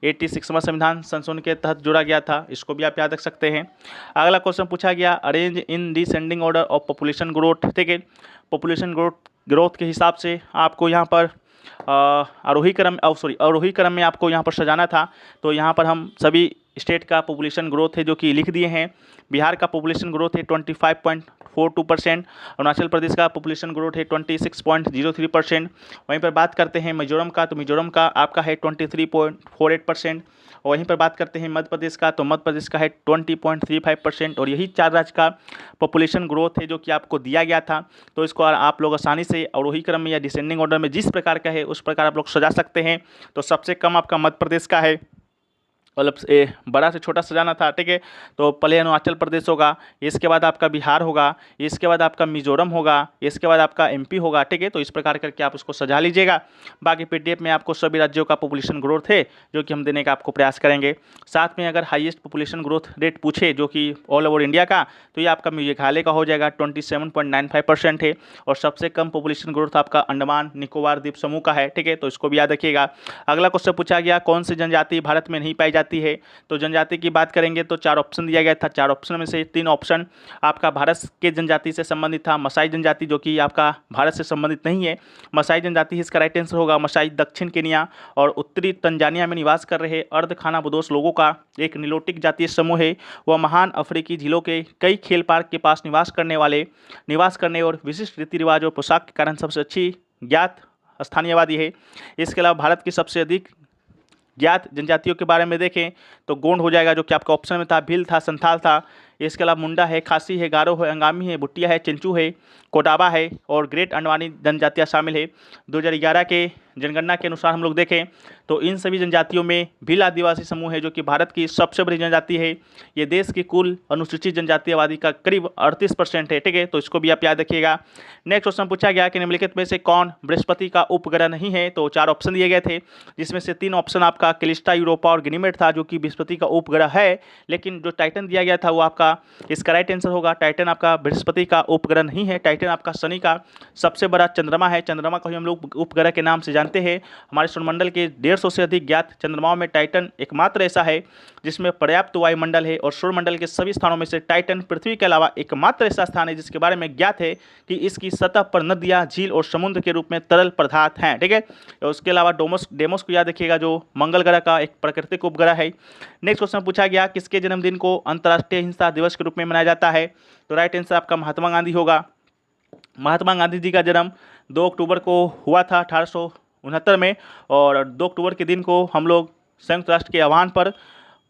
86वां संविधान संशोधन के तहत जोड़ा गया था, इसको भी आप याद रख सकते हैं। अगला क्वेश्चन पूछा गया, arrange in descending order of population growth, ठीक है। पॉपुलेशन ग्रोथ के हिसाब से आपको यहाँ पर अवरोही क्रम में आपको यहाँ पर सजाना था। तो यहाँ पर हम सभी स्टेट का पॉपुलेशन ग्रोथ है जो कि लिख दिए हैं। बिहार का पॉपुलेशन ग्रोथ है 25.42%, अरुणाचल प्रदेश का पॉपुलेशन ग्रोथ है 26.03%। वहीं पर बात करते हैं मिजोरम का, तो मिजोरम का आपका है 23.48%। और वहीं पर बात करते हैं मध्य प्रदेश का, तो मध्य प्रदेश का है 20.35%। और यही 4 राज्य का पॉपुलेशन ग्रोथ है जो कि आपको दिया गया था। तो इसको आप लोग आसानी से अवरोही क्रम में या डिसेंडिंग ऑर्डर में जिस प्रकार का है उस प्रकार आप लोग सजा सकते हैं। तो सबसे कम आपका मध्य प्रदेश का है, मतलब बड़ा से छोटा सजाना था, ठीक है। तो पहले अरुणाचल प्रदेश होगा, इसके बाद आपका बिहार होगा, इसके बाद आपका मिजोरम होगा, इसके बाद आपका एमपी होगा, ठीक है। तो इस प्रकार करके आप उसको सजा लीजिएगा। बाकी पीडीएफ में आपको सभी राज्यों का पॉपुलेशन ग्रोथ है जो कि हम देने का आपको प्रयास करेंगे। साथ में अगर हाईएस्ट पॉपुलेशन ग्रोथ रेट पूछे जो कि ऑल ओवर इंडिया का, तो ये आपका मेघालय का हो जाएगा, 27.95% है। और सबसे कम पॉपुलेशन ग्रोथ आपका अंडमान निकोबार द्वीप समूह का है, ठीक है। तो इसको भी याद रखिएगा। अगला क्वेश्चन पूछा गया, कौन सी जनजाति भारत में नहीं पाई जाती है। तो जनजाति की बात करेंगे तो 4 ऑप्शन दिया गया था। 4 ऑप्शन में से 3 ऑप्शन आपका भारत के जनजाति से संबंधित था। मसाई जनजाति जो कि आपका भारत से संबंधित नहीं है, मसाई जनजाति इसका राइट आंसर होगा। मसाई दक्षिण केनिया और उत्तरी तंजानिया में निवास कर रहे अर्ध खानाबदोश लोगों का एक निलोटिक जातीय समूह है। वह महान अफ्रीकी झीलों के कई खेल पार्क के पास निवास करने और विशिष्ट रीति रिवाज और पोशाक के कारण सबसे अच्छी ज्ञात स्थानीयवादी है। इसके अलावा भारत की सबसे अधिक ज्ञात जनजातियों के बारे में देखें तो गोंड हो जाएगा जो कि आपका ऑप्शन में था, भील था, संथाल था। इसके अलावा मुंडा है, खासी है, गारो है, अंगामी है, भुटिया है, चिंचू है, कोडाबा है और ग्रेट अंडवानी जनजातियाँ शामिल है। 2011 के जनगणना के अनुसार हम लोग देखें तो इन सभी जनजातियों में भील आदिवासी समूह है जो कि भारत की सबसे बड़ी जनजाति है। ये देश की कुल अनुसूचित जनजाति आबादी का करीब 38% है, ठीक है। तो इसको भी आप याद रखिएगा। नेक्स्ट क्वेश्चन पूछा गया कि निम्नलिखित में से कौन बृहस्पति का उपग्रह नहीं है। तो 4 ऑप्शन दिए गए थे जिसमें से 3 ऑप्शन आपका कैलिस्टा, यूरोपा और गनीमेड था जो कि बृहस्पति का उपग्रह है। लेकिन जो टाइटन दिया गया था वो आपका इसका राइट आंसर होगा। टाइटन आपका बृहस्पति का उपग्रह नहीं है। टाइटन आपका शनि का सबसे बड़ा चंद्रमा है। चंद्रमा को ही हम लोग उपग्रह के नाम से जानते हैं। हमारे सौरमंडल के 150 से अधिक ज्ञात चंद्रमाओं में टाइटन एकमात्र ऐसा है जिसमें पर्याप्त वायुमंडल है। और सौरमंडल के सभी स्थानों में से टाइटन पृथ्वी के अलावा एकमात्र ऐसा स्थान है जिसके बारे में ज्ञात है कि इसकी सतह पर नदियां, झील और समुद्र के रूप में तरल पदार्थ हैं, ठीक है। और उसके अलावा डेमोस को याद रखिएगा जो मंगल ग्रह का एक प्राकृतिक उपग्रह है। नेक्स्ट क्वेश्चन पूछा गया, किसके जन्मदिन को अंतर्राष्ट्रीय अहिंसा दिवस के रूप में मनाया जाता है। तो राइट आंसर आपका महात्मा गांधी होगा। महात्मा गांधी जी का जन्म 2 अक्टूबर को हुआ था 1869 में। और 2 अक्टूबर के दिन को हम लोग संयुक्त राष्ट्र के आह्वान पर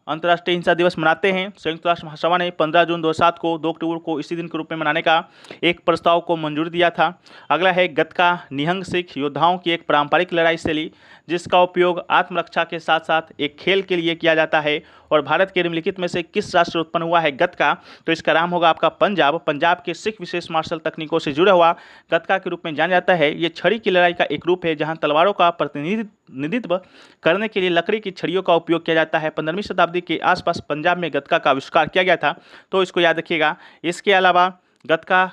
अंतर्राष्ट्रीय अहिंसा दिवस मनाते हैं। संयुक्त राष्ट्र महासभा ने 15 जून 2007 को 2 अक्टूबर को इसी दिन के रूप में मनाने का एक प्रस्ताव को मंजूरी दिया था। अगला है, गतका निहंग सिख योद्धाओं की एक पारंपरिक लड़ाई शैली जिसका उपयोग आत्मरक्षा के साथ साथ एक खेल के लिए किया जाता है। और भारत के निम्नलिखित में से किस राष्ट्र उत्पन्न हुआ है गतका। तो इसका नाम होगा आपका पंजाब। पंजाब के सिख विशेष मार्शल तकनीकों से जुड़ा हुआ गतका के रूप में जाना जाता है। ये छड़ी की लड़ाई का एक रूप है जहां तलवारों का प्रतिनिधित्व करने के लिए लकड़ी की छड़ियों का उपयोग किया जाता है। 15वीं शताब्दी के आसपास पंजाब में गतका का आविष्कार किया गया था, तो इसको याद रखिएगा। इसके अलावा गतका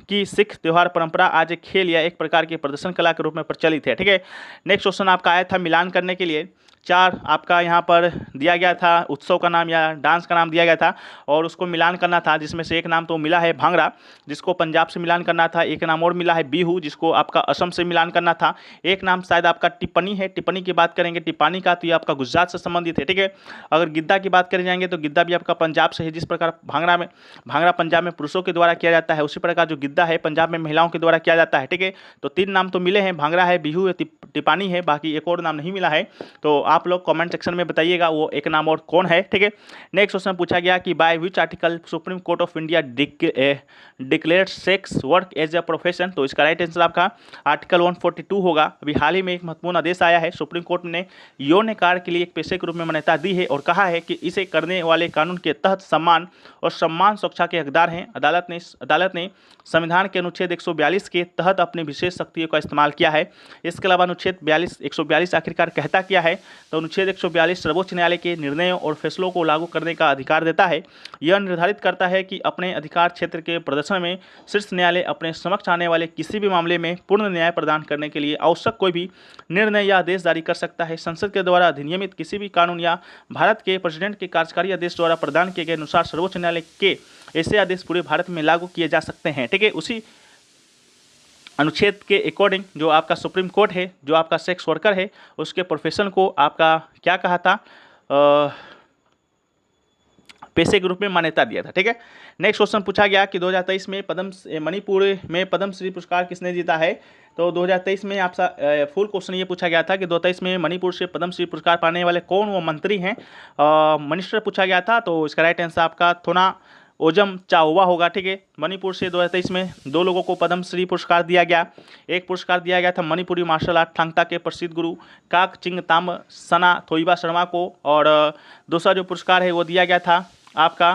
की सिख त्यौहार परंपरा आज एक खेल या एक प्रकार की प्रदर्शन कला के रूप में प्रचलित है, ठीक है। नेक्स्ट क्वेश्चन आपका आया था मिलान करने के लिए 4 आपका यहाँ पर दिया गया था, उत्सव का नाम या डांस का नाम दिया गया था और उसको मिलान करना था, जिसमें से एक नाम तो मिला है भांगड़ा जिसको पंजाब से मिलान करना था। एक नाम और मिला है बिहू जिसको आपका असम से मिलान करना था। एक नाम शायद आपका टिप्पणी है। टिप्पणी की बात करेंगे टिप्पानी का, तो ये आपका गुजरात से संबंधित है, ठीक है। अगर गिद्दा की बात करें जाएंगे तो गिद्दा भी आपका पंजाब से है। जिस प्रकार भांगड़ा पंजाब में पुरुषों के द्वारा किया जाता है उसी प्रकार जो गिद्दा है पंजाब में महिलाओं के द्वारा किया जाता है, ठीक है। तो 3 नाम तो मिले हैं, भांगड़ा है, बिहू है, टिप्पानी है, बाकी एक और नाम नहीं मिला है। तो आप लोग कमेंट सेक्शन में बताइएगा वो एक नाम और कौन है, ठीक है। नेक्स्ट क्वेश्चन पूछा गया कि by which article Supreme Court of India declared sex work as a profession. तो इसका राइट आंसर आपका आर्टिकल 142 होगा। अभी हाल ही में एक महत्वपूर्ण आदेश आया है, सुप्रीम कोर्ट ने यौन कार्य के लिए एक पेशे के रूप में मान्यता दी है और कहा है कि इसे करने वाले कानून के तहत सम्मान और सम्मान सुरक्षा के हकदार हैं। अदालत ने संविधान के अनुच्छेद 142 के तहत अपनी विशेष शक्तियों का इस्तेमाल किया है। इसके अलावा अनुच्छेद 142 आखिरकार कहता क्या है। तो अनुच्छेद 142 सर्वोच्च न्यायालय के निर्णयों और फैसलों को लागू करने का अधिकार देता है। यह निर्धारित करता है कि अपने अधिकार क्षेत्र के प्रदर्शन में शीर्ष न्यायालय अपने समक्ष आने वाले किसी भी मामले में पूर्ण न्याय प्रदान करने के लिए आवश्यक कोई भी निर्णय या आदेश जारी कर सकता है। संसद के द्वारा अधिनियमित किसी भी कानून या भारत के प्रेसिडेंट के कार्यकारी आदेश द्वारा प्रदान किए गए अनुसार सर्वोच्च न्यायालय के ऐसे आदेश पूरे भारत में लागू किए जा सकते हैं। ठीक है, उसी अनुच्छेद के अकॉर्डिंग जो आपका सुप्रीम कोर्ट है, जो आपका सेक्स वर्कर है, उसके प्रोफेशन को आपका क्या कहा था, पेशे के रूप में मान्यता दिया था। ठीक है, नेक्स्ट क्वेश्चन पूछा गया कि 2023 में मणिपुर में पद्मश्री पुरस्कार किसने जीता है। तो 2023 में आपका फुल क्वेश्चन ये पूछा गया था कि 2023 में मणिपुर से पद्मश्री पुरस्कार पाने वाले कौन वो मंत्री हैं, मिनिस्टर पूछा गया था। तो इसका राइट आंसर आपका थोना ओजम चाओवा होगा। ठीक है, मणिपुर से 2023 में 2 लोगों को पद्मश्री पुरस्कार दिया गया। एक पुरस्कार दिया गया था मणिपुरी मार्शल आर्ट थांगता के प्रसिद्ध गुरु काक चिंग ताम सना थोइबा शर्मा को, और दूसरा जो पुरस्कार है वो दिया गया था आपका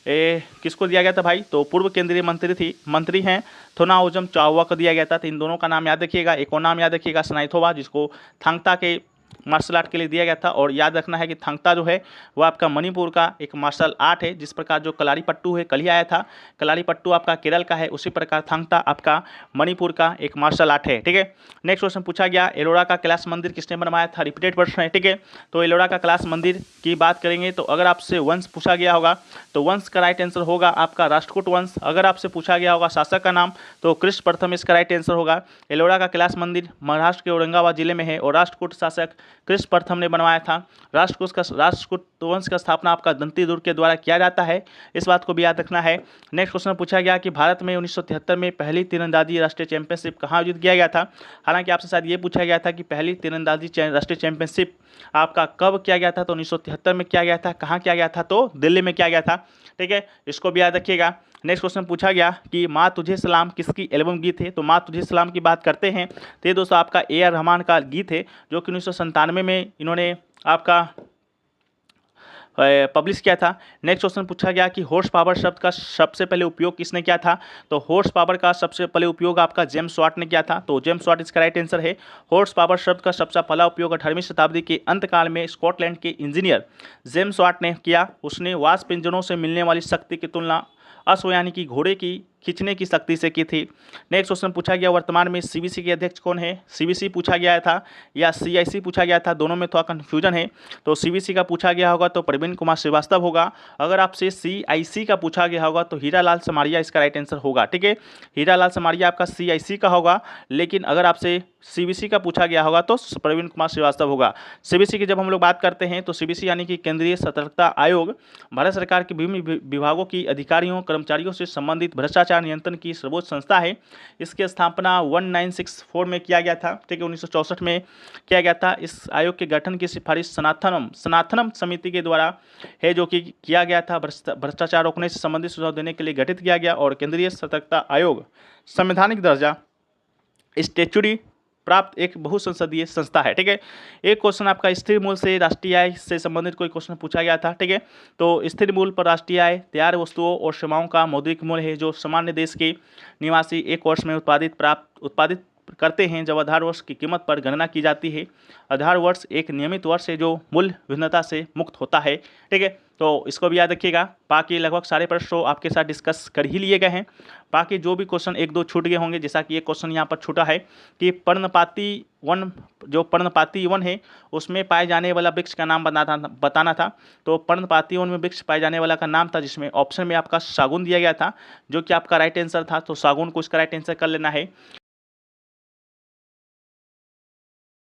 किसको दिया गया था भाई, तो पूर्व केंद्रीय मंत्री हैं थोना ओजम चाओवा को दिया गया था। तो इन दोनों का नाम याद रखिएगा, एक और नाम याद रखिएगा सनाइथोवा, जिसको थांगता के मार्शल आर्ट के लिए दिया गया था। और याद रखना है कि थांगता जो है वो आपका मणिपुर का एक मार्शल आर्ट है, जिस प्रकार जो कलारी पट्टू है कल ही आया था, कलारी पट्टू आपका केरल का है, उसी प्रकार थांगता आपका मणिपुर का एक मार्शल आर्ट है। ठीक है, नेक्स्ट क्वेश्चन पूछा गया एलोरा का कैलाश मंदिर किसने बनवाया था, रिपीटेड प्रश्न है। ठीक है, तो एलोरा का कैलाश मंदिर की बात करेंगे तो अगर आपसे वंश पूछा गया होगा तो वंश का राइट आंसर होगा आपका राष्ट्रकूट वंश। अगर आपसे पूछा गया होगा शासक का नाम तो कृष्ण प्रथम इसका राइट आंसर होगा। एलोरा का कैलाश मंदिर महाराष्ट्र के औरंगाबाद जिले में है और राष्ट्रकूट शासक कृष्ण प्रथम ने बनवाया था। राष्ट्रकूट वंश का स्थापना आपका दंती दुर्ग के द्वारा किया जाता है, इस बात को भी याद रखना है। नेक्स्ट क्वेश्चन पूछा गया कि भारत में 1973 में पहली तीरंदाजी राष्ट्रीय चैंपियनशिप कहाँ आयोजित किया गया था। हालांकि आपसे शायद ये पूछा गया था कि पहली तीरंदाजी राष्ट्रीय चैंपियनशिप आपका कब किया गया था, तो 1973 में किया गया था। कहाँ किया गया था, तो दिल्ली में किया गया था। ठीक है, इसको भी याद रखिएगा। नेक्स्ट क्वेश्चन पूछा गया कि माँ तुझे सलाम किसकी एल्बम गीत है, तो माँ तुझे सलाम की बात करते हैं तो ये दोस्तों आपका AR रहमान का गीत है, जो कि 1997 में इन्होंने आपका पब्लिश किया था। नेक्स्ट क्वेश्चन पूछा गया कि हॉर्स पावर शब्द का सबसे पहले उपयोग किसने किया था, तो हॉर्स पावर का सबसे पहले उपयोग आपका जेम्स वाट ने किया था। तो जेम्स वाट इसका राइट आंसर है। हॉर्स पावर शब्द का सबसे पहला उपयोग 18वीं शताब्दी के अंतकाल में स्कॉटलैंड के इंजीनियर जेम्स वाट ने किया। उसने वाष्प इंजनों से मिलने वाली शक्ति की तुलना अश्व यानी कि घोड़े की खींचने की शक्ति से की थी। नेक्स्ट क्वेश्चन पूछा गया वर्तमान में CBC के अध्यक्ष कौन है, CBC पूछा गया था या CIC पूछा गया था, दोनों में थोड़ा कन्फ्यूजन है। तो CBC का पूछा गया होगा तो प्रवीण कुमार श्रीवास्तव होगा। अगर आपसे CIC का पूछा गया होगा तो हीरालाल समारिया इसका राइट आंसर होगा। ठीक है, हीरालाल समारिया आपका CIC का होगा, लेकिन अगर आपसे CBC का पूछा गया होगा तो प्रवीण कुमार श्रीवास्तव होगा। CBC की जब हम लोग बात करते हैं तो CBC यानी कि केंद्रीय सतर्कता आयोग भारत सरकार के विभिन्न विभागों की अधिकारियों कर्मचारियों से संबंधित भ्रष्टाचार नियंत्रण की सर्वोच्च संस्था है। इसकी स्थापना 1964 में किया गया था। ठीक है, 1964 में किया गया था। इस आयोग के गठन की सिफारिश सनातनम समिति के द्वारा है, जो कि किया गया था। भ्रष्टाचार रोकने से संबंधित सुझाव देने के लिए गठित किया गया और केंद्रीय सतर्कता आयोग संवैधानिक दर्जा स्टैच्यूटरी प्राप्त एक बहुसंसदीय संस्था है। ठीक है, एक क्वेश्चन आपका स्थिर मूल्य से राष्ट्रीय आय से संबंधित कोई क्वेश्चन पूछा गया था। ठीक है, तो स्थिर मूल्य पर राष्ट्रीय आय तैयार वस्तुओं और सेवाओं का मौद्रिक मूल्य है, जो सामान्य देश के निवासी एक वर्ष में उत्पादित करते हैं, जब आधार वर्ष की कीमत पर गणना की जाती है। आधार वर्ष एक नियमित वर्ष है जो मूल्य भिन्नता से मुक्त होता है। ठीक है, तो इसको भी याद रखिएगा। बाकी लगभग सारे प्रश्न आपके साथ डिस्कस कर ही लिए गए हैं। बाकी जो भी क्वेश्चन एक दो छूट गए होंगे, जैसा कि एक क्वेश्चन यहाँ पर छूटा है कि पर्णपाती वन है उसमें पाए जाने वाला वृक्ष का नाम बताना था। तो पर्णपाती वन में वृक्ष पाए जाने वाला का नाम था, जिसमें ऑप्शन में आपका सागौन दिया गया था, जो कि आपका राइट आंसर था। तो सागौन को इसका राइट आंसर कर लेना है।